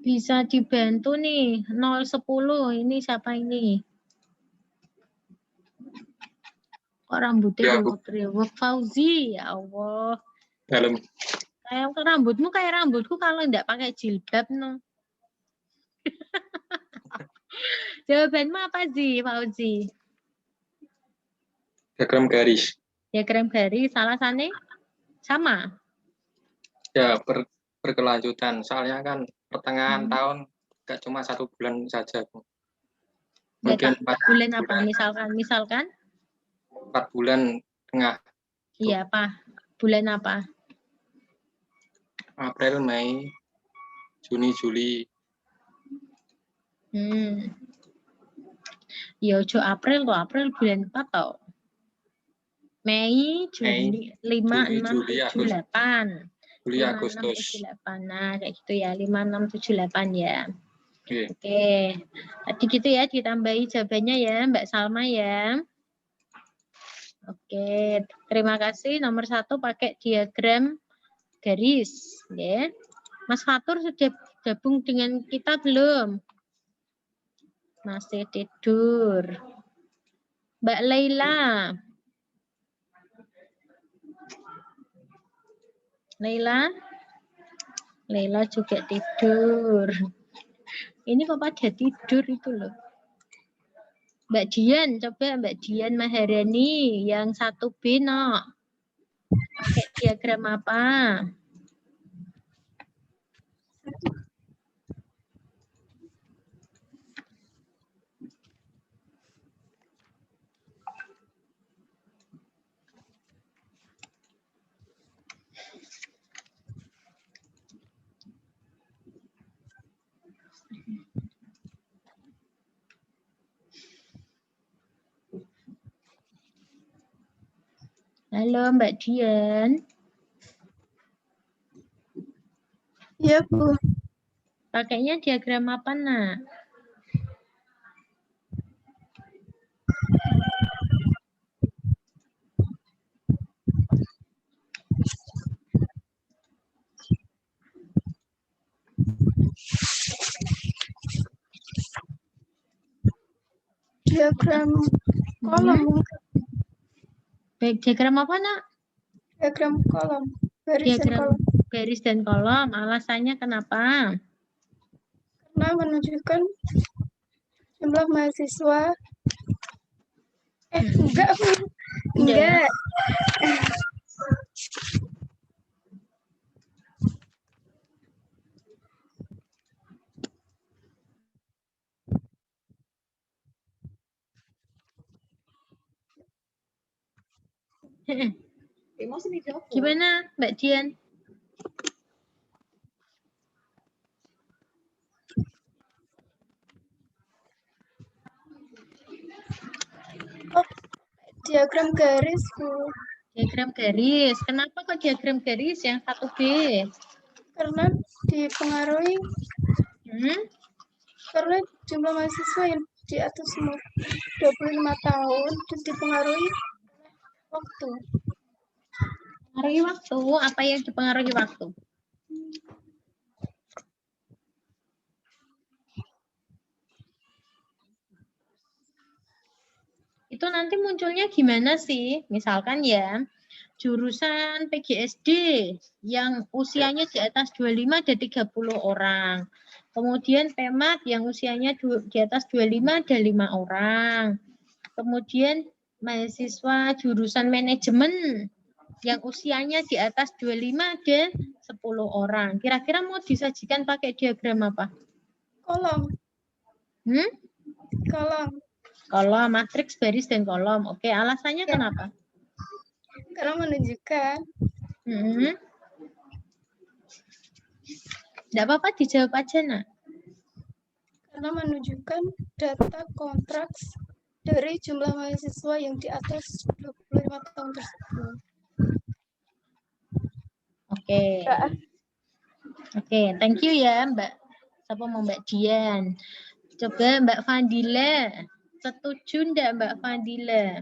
Bisa dibantu nih, 010, ini siapa ini? Kok rambutnya rewok-rewok? Fauzi, ya Allah. Dalam. Kayak rambutmu kayak rambutku kalau enggak pakai jilbab, no. Jawabanmu apa sih, Fauzi? Diagram garis. Diagram garis, alasannya sama? Ya, berkelanjutan. Soalnya kan pertengahan tahun nggak cuma 1 bulan saja. Mungkin 4 bulan apa? Misalkan? 4 bulan tengah. Iya, apa? Bulan apa? April, Mei, Juni, Juli. Ya, ojo April tuh. April bulan 4 toh. Mei, Juni, 5, 6, 7, 8. Juli, 5, Agustus. 6, 7, 8. Nah, kayak gitu ya. 5, 6, 7, 8 ya. Oke. Oke. Tadi gitu ya, ditambahi jawabannya ya, Mbak Salma ya. Oke, terima kasih. Nomor 1 pakai diagram garis. Ya. Mas Fatur sudah gabung dengan kita belum? Masih tidur. Mbak Laila. Laila juga tidur. Ini kok pada tidur itu loh. Mbak Dian, coba Mbak Dian Maharani yang 1B, no. Pakai diagram apa? Halo Mbak Dian. Ya, Bu. Pakainya diagram apa, Nak? Diagram kolom. Baik, diagram apa, Nak? Diagram kolom. Baris dan Diagram kolom. baris dan kolom. Alasannya kenapa? Karena menunjukkan jumlah mahasiswa. Enggak, Bu. Enggak. Gimana, Mbak Dian? Oh, diagram garis, Bu. Diagram garis. Kenapa kok diagram garis yang 1B? Karena dipengaruhi karena jumlah mahasiswa yang di atas umur 25 tahun dan dipengaruhi waktu. Pengaruhi waktu. Apa yang dipengaruhi waktu? Itu nanti munculnya gimana sih? Misalkan ya, jurusan PGSD yang usianya di atas 25 ada 30 orang. Kemudian PEMAT yang usianya di atas 25 ada 5 orang. Kemudian mahasiswa jurusan manajemen yang usianya di atas 25 ada 10 orang. Kira-kira mau disajikan pakai diagram apa? Kolom. Kolom. Kolom, matriks, baris, dan kolom. Oke, alasannya Ya. kenapa? Karena menunjukkan. Tidak apa-apa, dijawab aja, Nak. Karena menunjukkan data kontraks dari jumlah mahasiswa yang di atas 25 tahun tersebut. Oke. Oke, thank you ya, Mbak. Siapa mau Mbak Dian? Coba Mbak Fadila. Setuju enggak Mbak Fadila?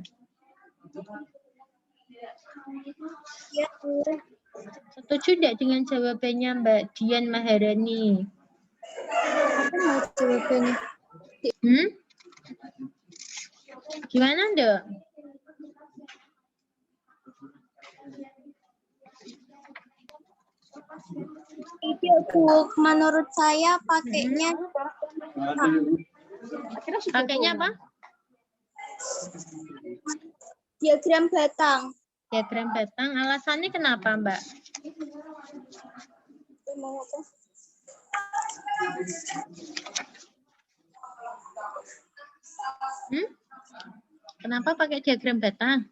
Ya, Setuju enggak dengan jawabannya Mbak Dian Maharani? apa jawabannya? Gimana enggak? Itu Bu, menurut saya pakainya Pakainya apa? diagram batang. Diagram batang. Alasannya kenapa, Mbak? Kenapa pakai diagram batang?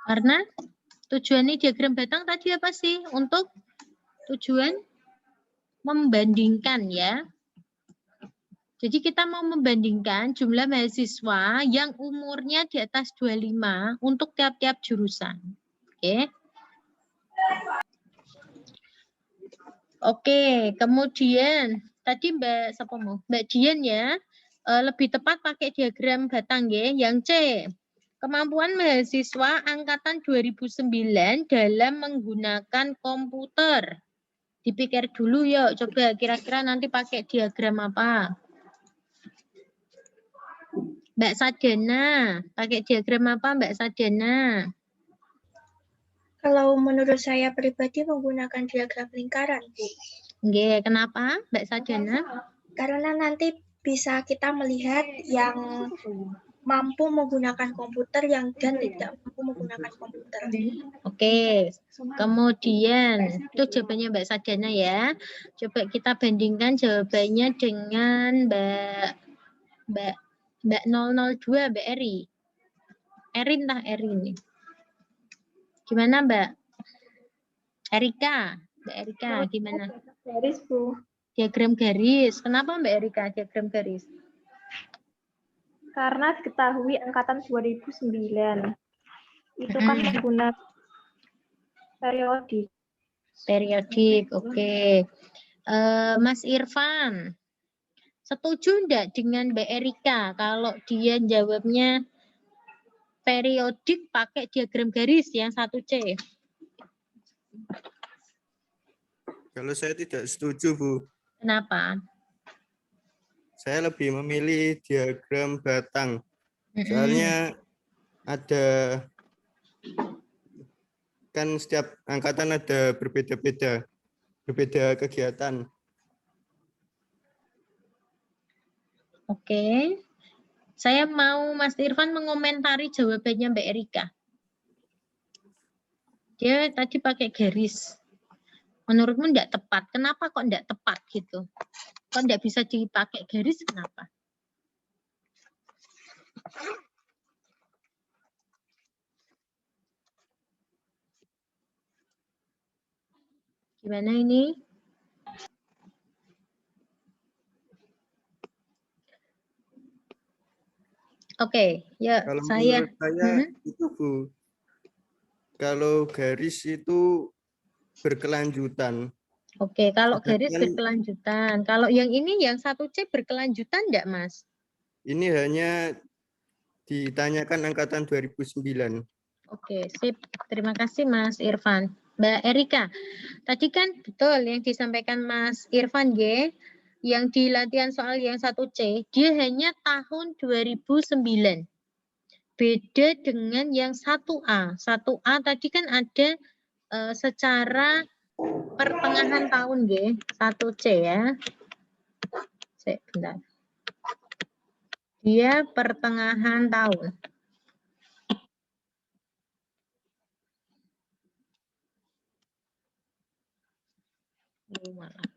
Karena tujuannya diagram batang tadi apa sih? Untuk tujuan membandingkan ya. Jadi kita mau membandingkan jumlah mahasiswa yang umurnya di atas 25 untuk tiap-tiap jurusan. Oke. Oke, kemudian tadi Mbak Dian ya, lebih tepat pakai diagram batang ya, yang C. Kemampuan mahasiswa angkatan 2009 dalam menggunakan komputer. Dipikir dulu yuk, coba kira-kira nanti pakai diagram apa? Mbak Sadana, pakai diagram apa Mbak Sadana? Kalau menurut saya pribadi menggunakan diagram lingkaran, Bu. Oke, kenapa Mbak Sadana? Karena nanti bisa kita melihat yang mampu menggunakan komputer dan tidak mampu menggunakan komputer. Oke, kemudian itu jawabannya Mbak Sadana ya. Coba kita bandingkan jawabannya dengan Mbak 002 Mbak Eri. Erin. Gimana Mbak? Erika, Mbak Erika, gimana? Garis, Bu. Diagram garis. Kenapa Mbak Erika diagram garis? Karena diketahui angkatan 2009. Itu kan menggunakan periodik. Periodik, oke. Mas Irfan, setuju enggak dengan Mbak Erika kalau dia jawabnya periodik pakai diagram garis yang 1C? Kalau saya tidak setuju, Bu. Kenapa? Saya lebih memilih diagram batang. Soalnya ada, kan setiap angkatan ada berbeda-beda, berbeda kegiatan. Oke. Saya mau Mas Irfan mengomentari jawabannya Mbak Erika. Dia tadi pakai garis. Menurutmu enggak tepat. Kenapa kok enggak tepat gitu? Kok enggak bisa dipakai garis, kenapa? Gimana ini? Oke, ya Kalau saya. menurut saya itu, Bu, kalau garis itu berkelanjutan. Oke, kalau garis Sedangkan berkelanjutan. Kalau yang ini yang 1C berkelanjutan enggak, Mas? ini hanya ditanyakan angkatan 2009. Oke, sip. Terima kasih Mas Irfan. Mbak Erika, tadi kan betul yang disampaikan Mas Irfan G, yang di latihan soal yang 1C, dia hanya tahun 2009. Beda dengan yang 1A. 1A tadi kan ada secara pertengahan tahun G, 1C ya. Bentar. Dia pertengahan tahun. Malah.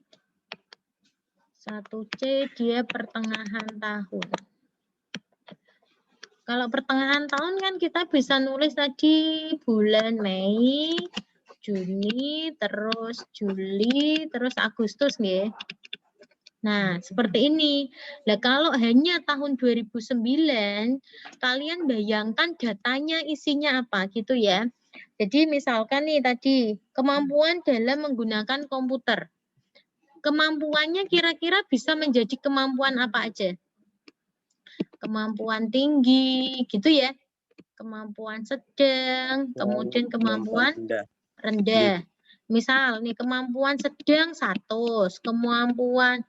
1C dia pertengahan tahun. Kalau pertengahan tahun kan kita bisa nulis tadi bulan Mei, Juni, terus Juli, terus Agustus nggih. Nah, seperti ini. Nah, kalau hanya tahun 2009, kalian bayangkan datanya isinya apa gitu ya. Jadi misalkan nih tadi, kemampuan dalam menggunakan komputer. Kemampuannya kira-kira bisa menjadi kemampuan apa aja? Kemampuan tinggi, gitu ya. Kemampuan sedang, kemudian kemampuan rendah. Misal nih, kemampuan sedang 100, kemampuan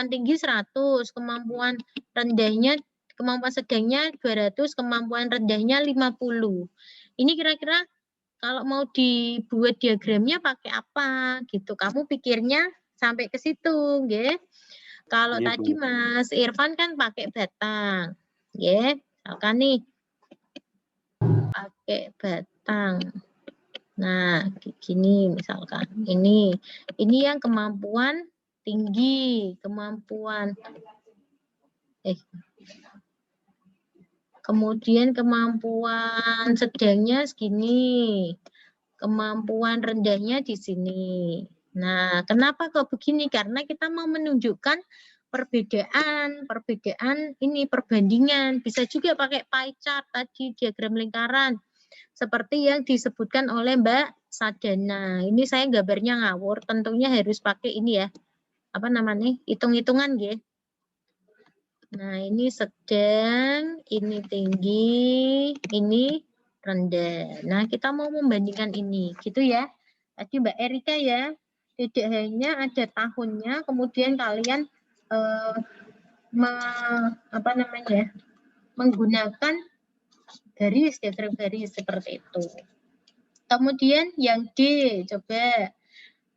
tinggi 100, kemampuan rendahnya, kemampuan sedangnya 200, kemampuan rendahnya 50. Ini kira-kira kalau mau dibuat diagramnya pakai apa gitu. Kamu pikirnya sampai ke situ, nggih. Kalau Iya, tadi Bu. Mas Irfan kan pakai batang. Nggih, misalkan nih pakai batang. Nah, gini misalkan. Ini yang kemampuan tinggi, kemampuan kemudian kemampuan sedangnya segini. Kemampuan rendahnya di sini. Nah, kenapa kok begini? Karena kita mau menunjukkan perbedaan ini perbandingan. Bisa juga pakai pie chart tadi, diagram lingkaran. Seperti yang disebutkan oleh Mbak Sadana. Ini saya gambarnya ngawur, tentunya harus pakai ini ya. Apa namanya? Hitung-hitungan nggih. Nah, ini sedang, ini tinggi, ini rendah. Nah, kita mau membandingkan ini, gitu ya. Tadi Mbak Erika ya, tidak hanya ada tahunnya, kemudian kalian menggunakan garis, diagram garis seperti itu. Kemudian yang D, coba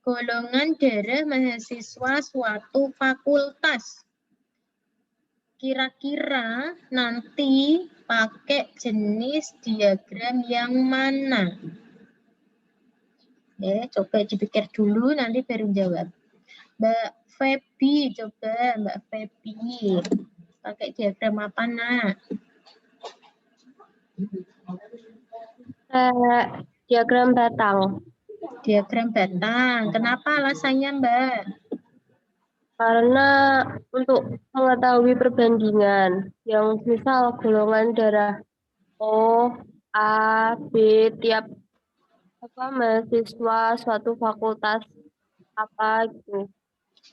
golongan darah mahasiswa suatu fakultas. Kira-kira nanti pakai jenis diagram yang mana? Coba dipikir dulu, nanti baru jawab. Mbak Feby, coba Mbak Feby. Pakai diagram apa, nak? Diagram batang. Diagram batang. Kenapa alasannya, Mbak? Karena untuk mengetahui perbandingan yang misal golongan darah O, A, B tiap mahasiswa suatu fakultas apa gitu.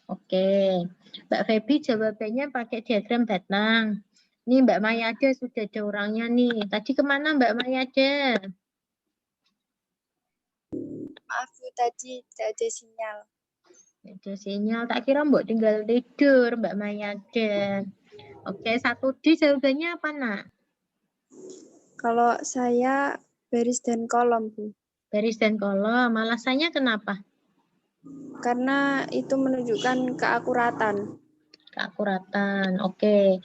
Oke, Mbak Feby jawabannya pakai diagram batang. Ini Mbak Mayade sudah ada orangnya nih. Tadi kemana Mbak Mayade? Maaf Bu, tadi tidak ada sinyal. Ada sinyal, tak kira Mbak tinggal tidur Mbak Mayade. Oke, 1D jawabannya apa nak? Kalau saya baris dan kolom Bu. Baris dan kolom, alasannya kenapa? Karena itu menunjukkan keakuratan. Keakuratan, oke.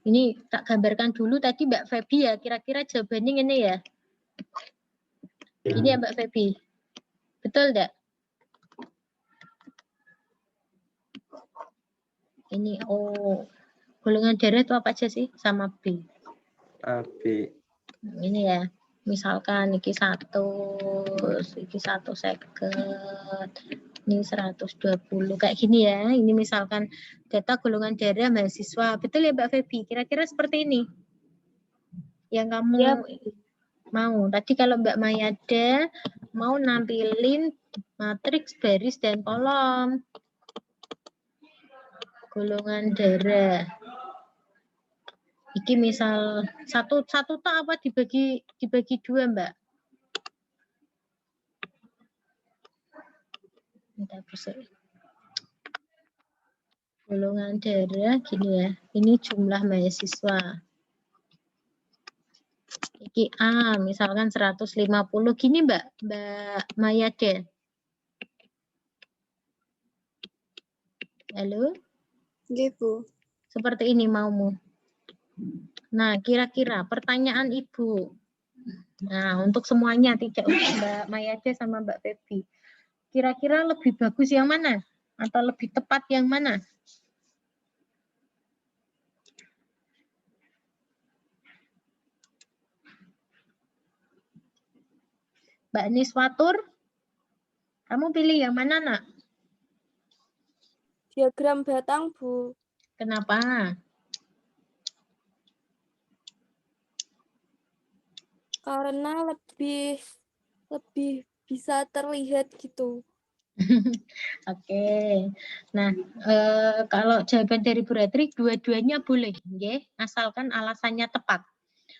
Ini tak gambarkan dulu tadi Mbak Feby ya, kira-kira jawabannya ini ya. Ini ya Mbak Feby. Betul enggak? Ini O. Golongan darah itu apa aja sih? Sama B. AB. Ini ya. Misalkan iki 1, iki 1 seket, ini 120 kayak gini ya. Ini misalkan data golongan darah mahasiswa. Betul ya Mbak Feby? Kira-kira seperti ini. Yang kamu mau. Tadi kalau Mbak Mayade mau nampilin matriks baris dan kolom. Golongan darah. Iki misal satu tak apa dibagi 2 Mbak. Golongan darah gini ya. Ini jumlah mahasiswa. Iki A misalkan 150 gini Mbak Mayade. Halo? Nggih Bu. Seperti ini maumu. Nah, kira-kira pertanyaan Ibu. Nah, untuk semuanya, tidak untuk Mbak Mayade sama Mbak Feby. Kira-kira lebih bagus yang mana? Atau lebih tepat yang mana? Mbak Niswatur, kamu pilih yang mana, nak? Diagram batang, Bu. Kenapa? Karena lebih bisa terlihat gitu. Oke. Nah, kalau jawaban dari Bu Retri, dua-duanya boleh, nggih, asalkan alasannya tepat.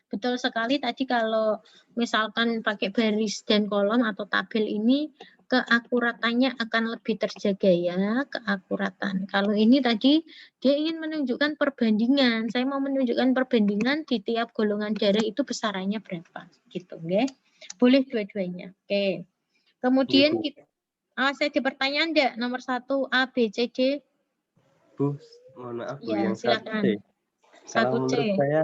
Betul sekali tadi kalau misalkan pakai baris dan kolom atau tabel ini, keakuratannya akan lebih terjaga ya, keakuratan. Kalau ini tadi dia ingin menunjukkan perbandingan. Saya mau menunjukkan perbandingan di tiap golongan darah itu besarannya berapa, gitu, nggih. Boleh dua-duanya. Oke. Kemudian kita saya ada pertanyaan enggak? Nomor 1 A, B, C, D. Bu, mohon maaf Bu, Ya, yang silakan. 1C. Kalau 1C. menurut saya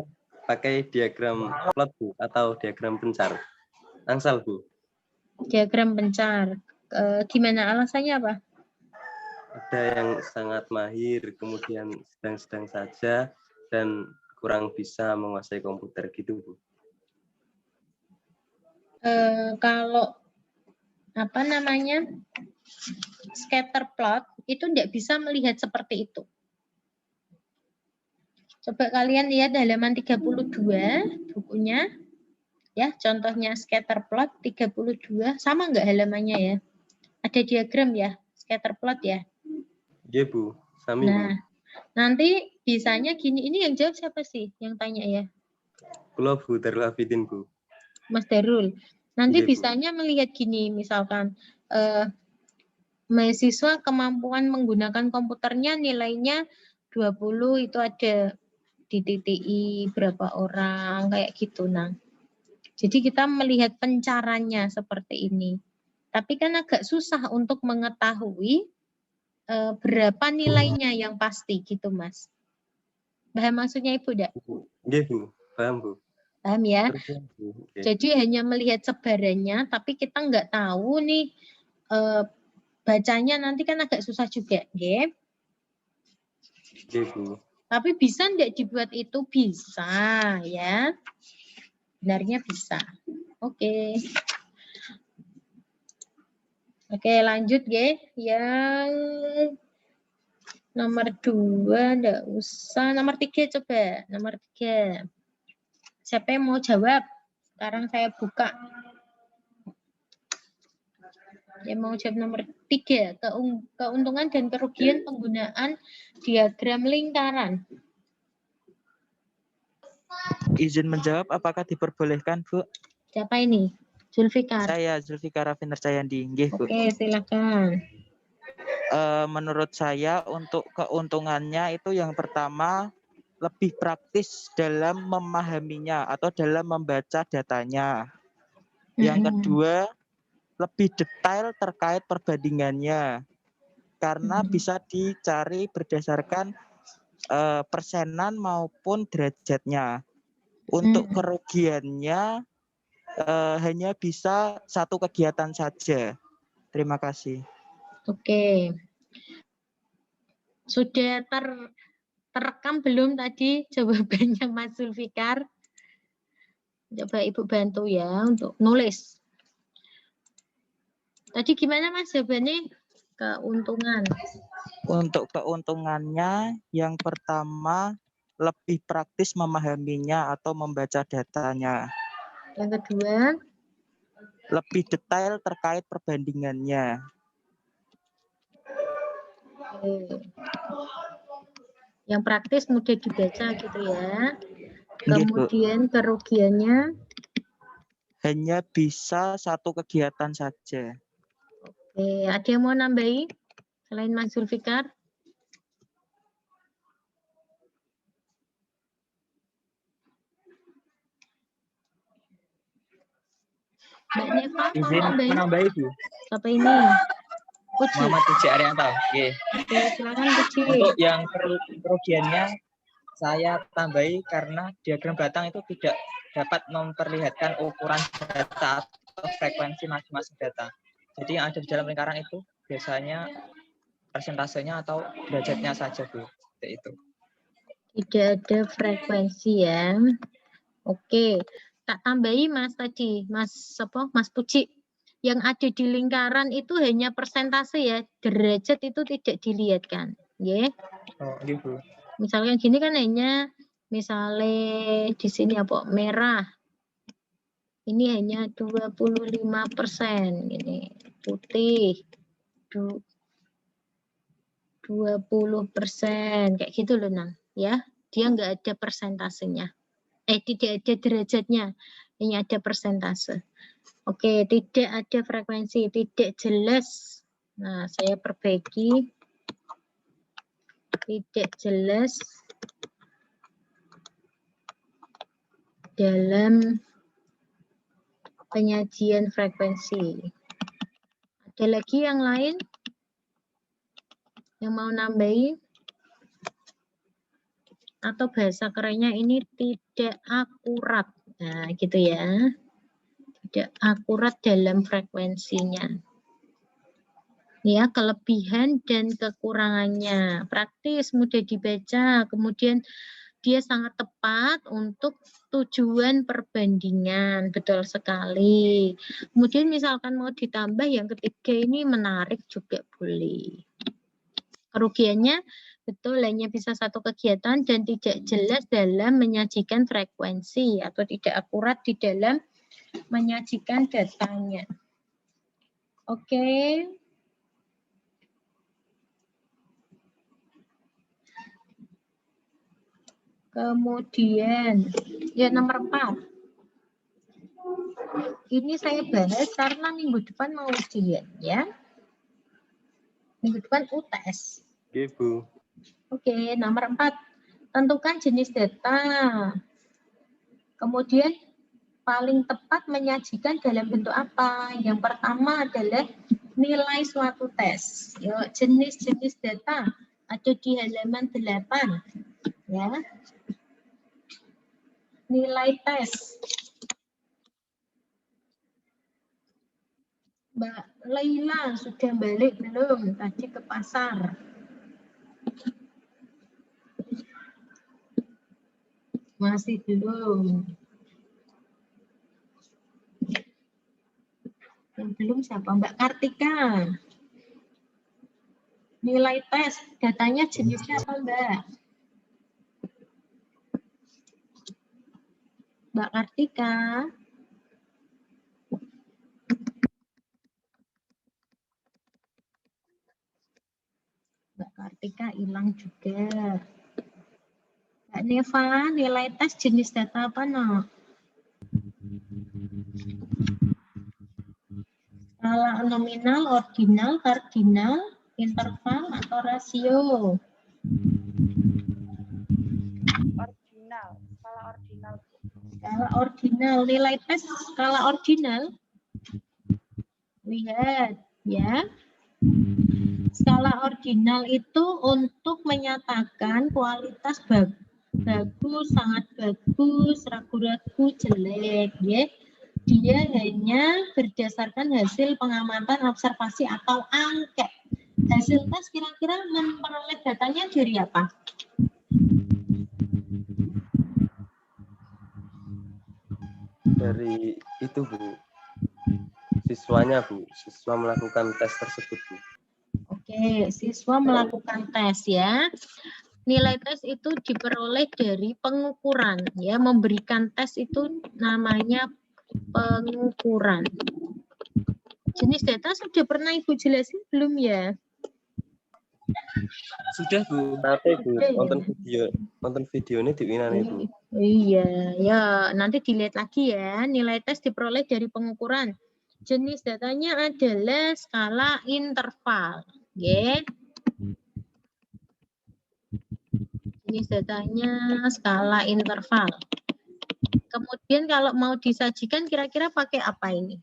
pakai diagram plot Bu atau diagram pencar. Angsal Bu. Diagram pencar. Gimana alasannya apa? Ada yang sangat mahir, kemudian sedang-sedang saja, dan kurang bisa menguasai komputer gitu Bu. Kalau apa namanya scatter plot itu tidak bisa melihat seperti itu. Coba kalian lihat halaman 32 bukunya. Ya, contohnya scatter plot 32 sama enggak halamannya ya? Ada diagram ya, scatter plot ya? Iya Bu, sami Bu. Nah, nanti bisanya gini, ini yang jawab siapa sih yang tanya ya? Kula Bu, Darul Abidin Bu. Mas Darul. Nanti Iya, Bu. bisanya melihat gini, misalkan mahasiswa kemampuan menggunakan komputernya nilainya 20 itu ada di TTI berapa orang kayak gitu. Nah, jadi kita melihat pencarannya seperti ini. Tapi kan agak susah untuk mengetahui berapa nilainya yang pasti gitu, Mas. Paham maksudnya Ibu enggak? Iya Bu, paham Bu. Paham ya? Okay. Jadi hanya melihat sebarannya, tapi kita nggak tahu nih bacanya nanti kan agak susah juga, nggih. Iya Bu. Tapi bisa nggak dibuat itu? Bisa ya. Benarnya bisa. Oke. Oke, lanjut ya. Yang nomor 2 enggak usah. Nomor 3 coba. Nomor 3. Siapa yang mau jawab? Sekarang saya buka. Yang mau jawab nomor 3. Keuntungan dan kerugian penggunaan diagram lingkaran. Izin menjawab, apakah diperbolehkan, Bu? Siapa ini? Zulfikar. Saya, Zulfikar Rafinder Cayandi. Nggih, Bu. Oke, silakan. Menurut saya untuk keuntungannya itu yang pertama lebih praktis dalam memahaminya atau dalam membaca datanya. Yang kedua, lebih detail terkait perbandingannya. Karena bisa dicari berdasarkan persenan maupun derajatnya. Untuk kerugiannya hanya bisa satu kegiatan saja. Terima kasih. Oke. Sudah terekam belum tadi jawabannya Mas Zulfikar? Coba Ibu bantu ya untuk nulis. Tadi gimana Mas jawabannya? Keuntungan. Untuk keuntungannya yang pertama lebih praktis memahaminya atau membaca datanya. Yang kedua, lebih detail terkait perbandingannya. Yang praktis mudah dibaca gitu ya. Kemudian kerugiannya hanya bisa satu kegiatan saja. Oke, ada yang mau nambahi selain Mas Zulfikar? Mbak Neva mau Izin nambahi? menambahi, Bu. Siapa ini? Puji. Muhammad Puji Arianto. Oke. Oke, silakan Puji. Untuk yang kerugiannya saya tambahi karena diagram batang itu tidak dapat memperlihatkan ukuran data atau frekuensi masing-masing data. Jadi yang ada di dalam lingkaran itu biasanya persentasenya atau derajatnya saja, Bu. Seperti itu. Tidak ada frekuensi ya. Oke, tak tambahi Mas tadi, Mas Puji. Yang ada di lingkaran itu hanya persentase ya, derajat itu tidak dilihatkan, ya. Oh, iya, Bu. Misalnya gini kan hanya misalnya di sini apa merah. Ini hanya 25%, ini putih 20%, kayak gitu loh Nang, ya. Dia nggak ada persentasenya. Tidak ada derajatnya, hanya ada persentase. Oke, tidak ada frekuensi, tidak jelas. Nah, saya perbaiki. Tidak jelas dalam penyajian frekuensi. Ada lagi yang lain yang mau nambahi? Atau bahasa kerennya ini tidak akurat. Nah, gitu ya. Tidak akurat dalam frekuensinya. Ya, kelebihan dan kekurangannya. Praktis, mudah dibaca, kemudian dia sangat tepat untuk tujuan perbandingan. Betul sekali. Kemudian misalkan mau ditambah yang ketiga ini menarik juga boleh. Kerugiannya betul hanya bisa satu kegiatan dan tidak jelas dalam menyajikan frekuensi atau tidak akurat di dalam menyajikan datanya. Oke. Kemudian ya nomor 4. Ini saya bahas karena minggu depan mau ujian ya. Minggu depan UTS. Oke, Bu. Oke, nomor 4. Tentukan jenis data. Kemudian paling tepat menyajikan dalam bentuk apa? Yang pertama adalah nilai suatu tes. Yuk, jenis-jenis data ada di halaman 8. Ya. Nilai tes. Mbak Laila sudah balik belum? Tadi ke pasar. Masih belum. Yang belum belum siapa? Mbak Kartika. Nilai tes, datanya jenisnya apa, Mbak? Mbak Kartika. Mbak Kartika hilang juga. Mbak Neva, nilai tes jenis data apa, no? Skala nominal, ordinal, kardinal, interval, atau rasio? Ordinal, skala ordinal. Skala ordinal, nilai tes skala ordinal. Lihat, ya. Skala ordinal itu untuk menyatakan kualitas bagus, sangat bagus, ragu-ragu, jelek, ya. Dia hanya berdasarkan hasil pengamatan, observasi, atau angket. Hasil tes kira-kira memperoleh datanya dari apa? Dari itu, Bu. Siswanya, Bu. Siswa melakukan tes tersebut, Bu. Oke, siswa melakukan tes, ya. Nilai tes itu diperoleh dari pengukuran, ya. Memberikan tes itu namanya pengukuran. Jenis data sudah pernah Ibu jelasin belum, ya? Sudah, Bu. Nanti, Bu, nonton videonya di Winane, Bu. Iya, ya. Nanti dilihat lagi, ya. Nilai tes diperoleh dari pengukuran. Jenis datanya adalah skala interval, ya. Jenis datanya skala interval. Kemudian kalau mau disajikan kira-kira pakai apa ini?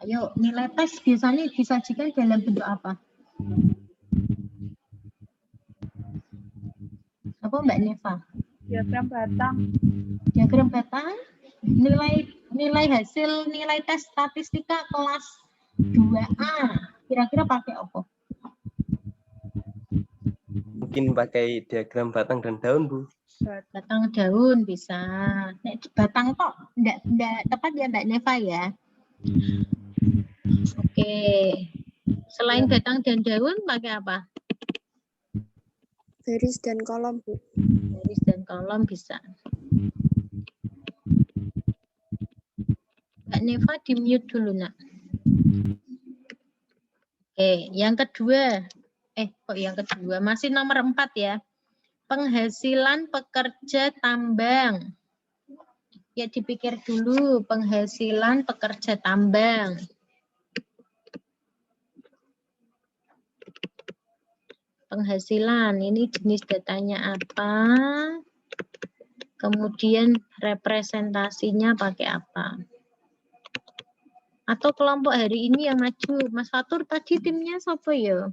Ayo, nilai tes biasanya disajikan dalam bentuk apa? Apa Mbak Neva? Diagram batang. Diagram batang? Nilai hasil nilai tes statistika kelas 2A. Kira-kira pakai apa? Mungkin pakai diagram batang dan daun, Bu. Batang daun bisa. Nek batang kok enggak tepat ya Mbak Neva, ya. Oke. Selain batang dan daun pakai apa? Baris dan kolom, Bu. Baris dan kolom bisa. Mbak Neva di mute dulu, Nak. Oke, yang kedua. Kok yang kedua? Masih nomor 4, ya. Penghasilan pekerja tambang. Ya, dipikir dulu. Penghasilan pekerja tambang. Penghasilan, ini jenis datanya apa? Kemudian representasinya pakai apa? Atau kelompok hari ini yang maju. Mas Fatur tadi timnya siapa ya?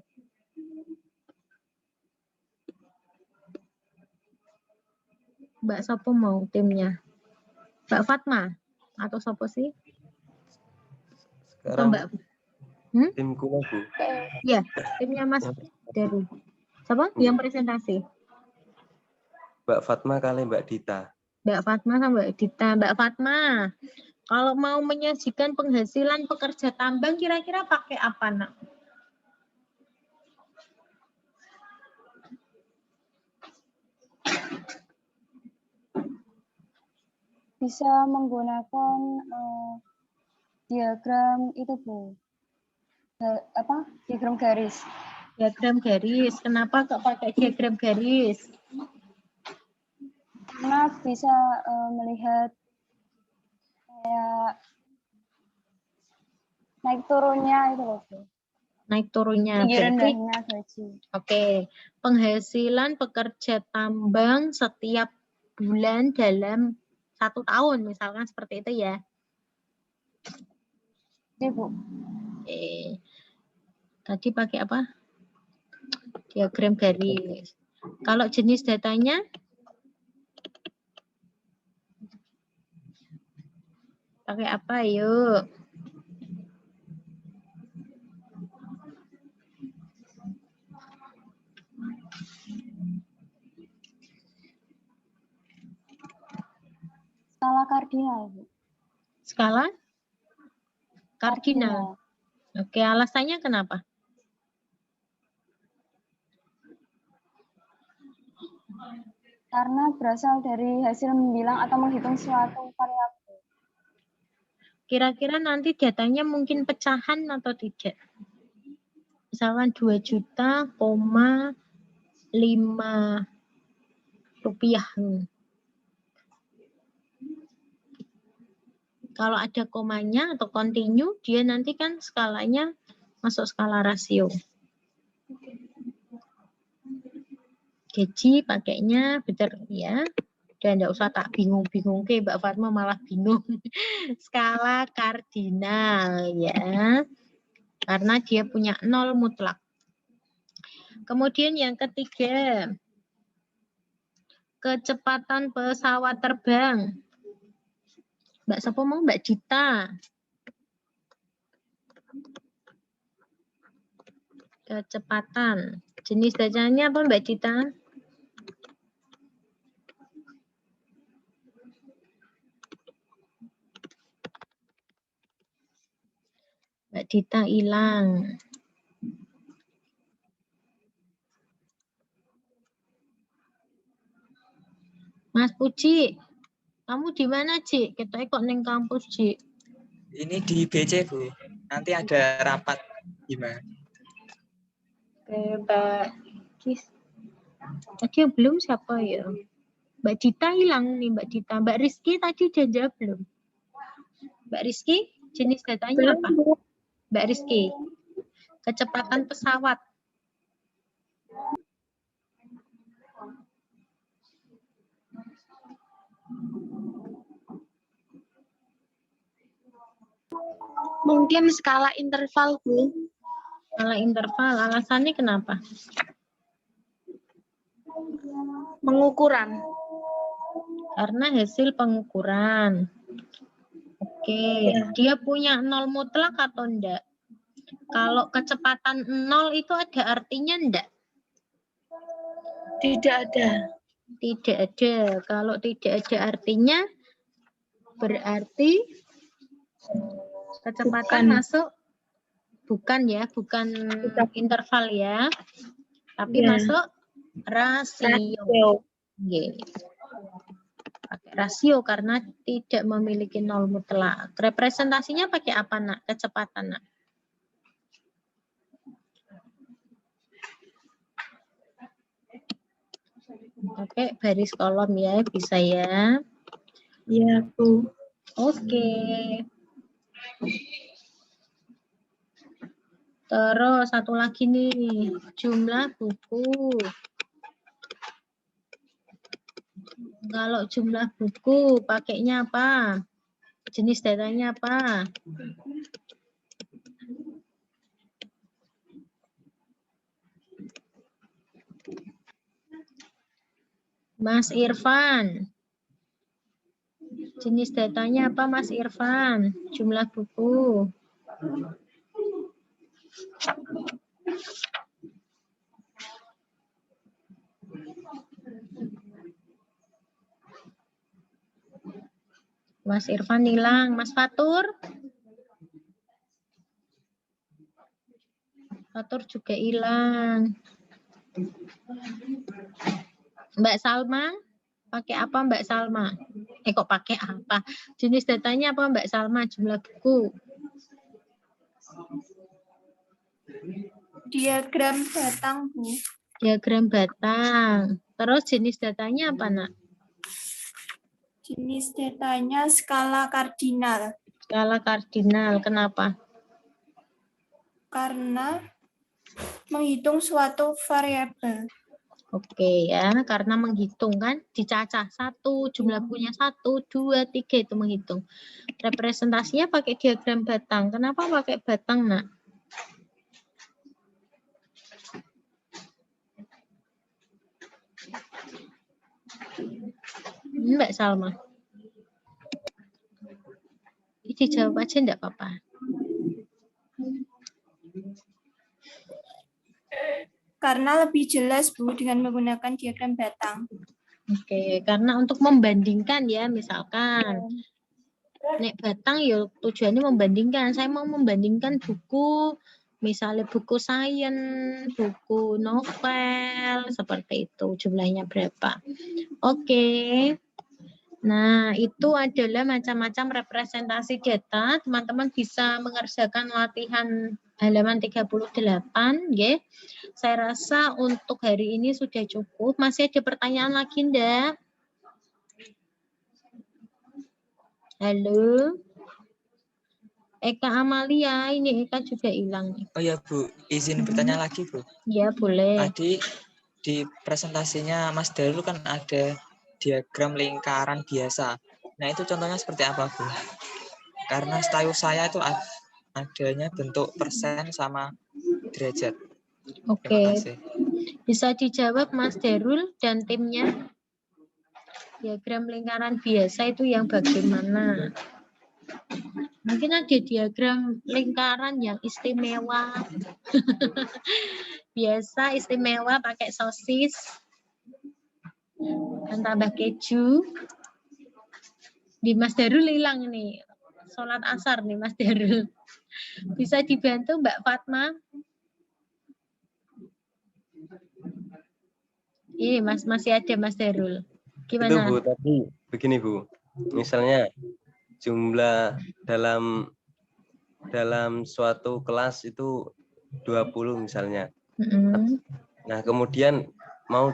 Mbak siapa mau timnya? Mbak Fatma? Atau siapa sih? Atau Sekarang Mbak? timku, Bu. Ya, timnya Mas Deru. Siapa yang presentasi? Mbak Fatma kali Mbak Dita. Mbak Fatma sama Mbak Dita. Mbak Fatma, kalau mau menyajikan penghasilan pekerja tambang kira-kira pakai apa, Nak? Bisa menggunakan diagram itu, Bu. Diagram garis. Diagram garis. Kenapa kok pakai diagram garis? Karena bisa melihat kayak naik turunnya itu loh, Bu. Naik turunnya. Tinggi rendahnya gaji. Oke. Penghasilan pekerja tambang setiap bulan dalam 1 tahun, misalkan seperti itu, ya. Iya, Bu. Oke. Tadi pakai apa? Diagram garis. Kalau jenis datanya? Pakai apa, yuk? Skala skala kardinal, Bu. Skala kardinal. Oke, alasannya kenapa? Karena berasal dari hasil membilang atau menghitung suatu variabel. Kira-kira nanti datanya mungkin pecahan atau tidak? Misalkan 2 juta, 5 rupiah. Kalau ada komanya atau continue, dia nanti kan skalanya masuk skala rasio. Gaji pakainya betul ya. Dan enggak usah tak bingung-bingung ke Mbak Fatma malah bingung. Skala kardinal ya. Karena dia punya 0 mutlak. Kemudian yang ketiga, kecepatan pesawat terbang. Mbak siapa mau? Mbak Dita. Kecepatan. Jenis bacanya apa Mbak Dita? Mbak Dita hilang. Mas Puji, kamu di mana, Ci? Kita kok neng kampus, Ci? Ini di BC, Bu. Nanti ada rapat gimana? Oke, Mbak Kis. Tadi belum siapa ya? Mbak Dita hilang nih, Mbak Dita. Mbak Rizky tadi udah jawab belum? Mbak Rizky, jenis datanya apa? Mbak Rizky, kecepatan pesawat. Mungkin skala interval, Bu. Skala interval, alasannya kenapa? Pengukuran. Karena hasil pengukuran. Oke, dia punya 0 mutlak atau enggak? Kalau kecepatan 0 itu ada artinya enggak? Tidak ada. Tidak ada. Kalau tidak ada artinya, berarti kecepatan masuk bukan ya, bukan interval ya, tapi masuk rasio. Pakai rasio karena tidak memiliki 0 mutlak. Representasinya pakai apa, Nak? Kecepatan, Nak. Pakai baris kolom ya, bisa ya. Iya, Bu. Oke. Terus satu lagi nih, jumlah buku. Kalau jumlah buku pakainya apa? Jenis datanya apa? Mas Irfan. Jenis datanya apa Mas Irfan? Jumlah buku. Mas Irfan hilang. Mas Fatur? Fatur juga hilang. Mbak Salma? Pakai apa Mbak Salma? Kok pakai apa? Jenis datanya apa Mbak Salma? Jumlah buku. Diagram batang, Bu. Diagram batang. Terus jenis datanya apa, Nak? Jenis datanya skala kardinal. Skala kardinal. Kenapa? Karena menghitung suatu variabel. Oke ya, karena menghitung kan dicacah 1, jumlah punya 1, 2, 3 itu menghitung. Representasinya pakai diagram batang. Kenapa pakai batang, Nak? Mbak Salma. Ini jawab aja enggak apa-apa. Karena lebih jelas, Bu, dengan menggunakan diagram batang. Oke, karena untuk membandingkan ya, misalkan nek Batang ya tujuannya membandingkan. Saya mau membandingkan buku, misalnya buku sains, buku novel, seperti itu. Jumlahnya berapa. Oke. Nah, itu adalah macam-macam representasi data. Teman-teman bisa mengerjakan latihan halaman 38, ya. Saya rasa untuk hari ini sudah cukup. Masih ada pertanyaan lagi, ndak? Halo? Eka Amalia, ini Eka juga hilang. Oh ya Bu, izin bertanya lagi Bu. Ya, boleh. Tadi di presentasinya Mas Darul kan ada diagram lingkaran biasa. Nah itu contohnya seperti apa Bu? Karena setahu saya itu adanya bentuk persen sama derajat. Oke. Terima kasih. Bisa dijawab Mas Darul dan timnya. Diagram lingkaran biasa itu yang bagaimana? Mungkin ada diagram lingkaran yang istimewa. Biasa istimewa pakai sosis. Dan tambah keju. Di Mas Darul hilang nih. Sholat asar nih Mas Darul. Bisa dibantu Mbak Fatma? Ini Mas, masih ada Mas Darul. Gimana? Itu Bu, tadi begini Bu. Misalnya jumlah dalam suatu kelas itu 20 misalnya. Nah, kemudian mau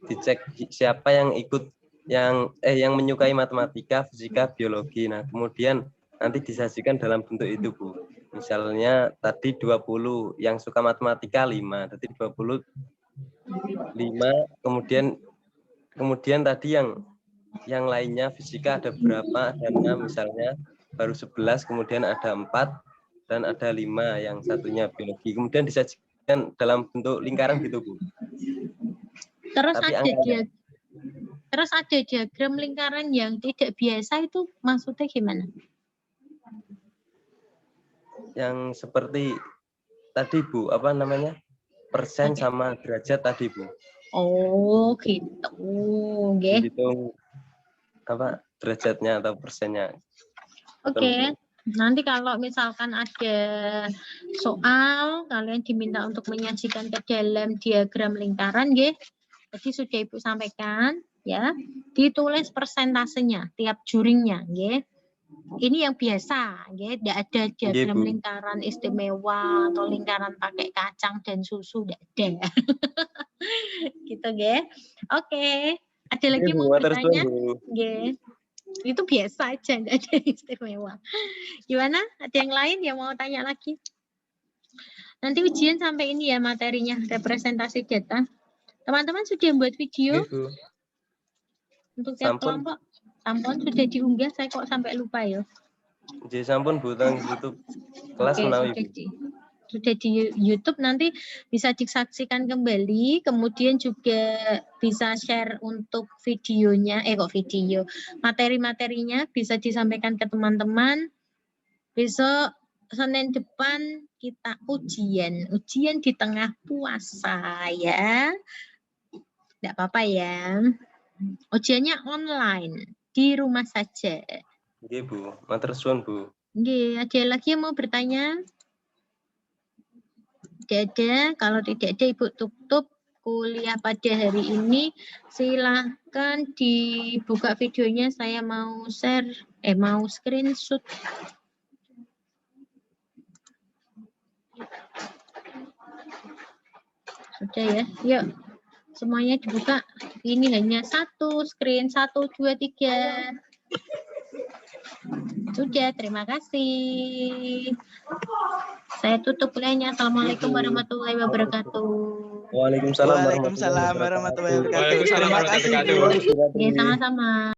dicek siapa yang ikut yang menyukai matematika, fisika, biologi. Nah, kemudian nanti disajikan dalam bentuk itu, Bu. Misalnya tadi 20 yang suka matematika 5, tadi 20 5, kemudian tadi yang lainnya fisika ada berapa? Ada 6 misalnya, baru 11, kemudian ada 4 dan ada 5 yang satunya biologi. Kemudian disajikan dalam bentuk lingkaran gitu, Bu. Terus ada diagram lingkaran yang tidak biasa itu maksudnya gimana? Yang seperti tadi Bu, apa namanya? Persen sama derajat tadi Bu. Oh, gitu. Okay. Hitung apa derajatnya atau persennya. Oke. Nanti kalau misalkan ada soal, kalian diminta untuk menyajikan ke dalam diagram lingkaran, ya. Jadi sudah Ibu sampaikan, ya. Ditulis persentasenya tiap juringnya, ya. Ini yang biasa, ya. Tidak ada diagram lingkaran istimewa atau lingkaran pakai kacang dan susu, tidak ada. Gitu, ya. Oke. Ada lagi mau bertanya? Ya. Itu biasa aja, nggak ada yang istimewa. Gimana? Ada yang lain yang mau tanya lagi? Nanti ujian sampai ini ya materinya, representasi data. Teman-teman sudah buat video? Untuk tiap kelompok? Sampun sudah diunggah, saya kok sampai lupa ya. Jadi sampun Bu, tang YouTube kelas menawi. Sudah di YouTube, nanti bisa disaksikan kembali, kemudian juga bisa share untuk videonya, materi-materinya bisa disampaikan ke teman-teman. Besok Senin depan kita ujian di tengah puasa ya. Tidak apa-apa ya. Ujiannya online, di rumah saja. Oke Bu, matur suwun Bu. Oke, ada lagi yang mau bertanya? Tidak ada, kalau tidak ada Ibu tutup kuliah pada hari ini. Silahkan dibuka videonya, saya mau share, mau screenshot. Sudah ya, yuk semuanya dibuka. Ini hanya satu screen, 1, 2, 3. Sudah, terima kasih. Saya tutup kuliahnya. Assalamualaikum warahmatullahi wabarakatuh. Waalaikumsalam warahmatullahi wabarakatuh. Terima kasih Bu. Ya, sama-sama.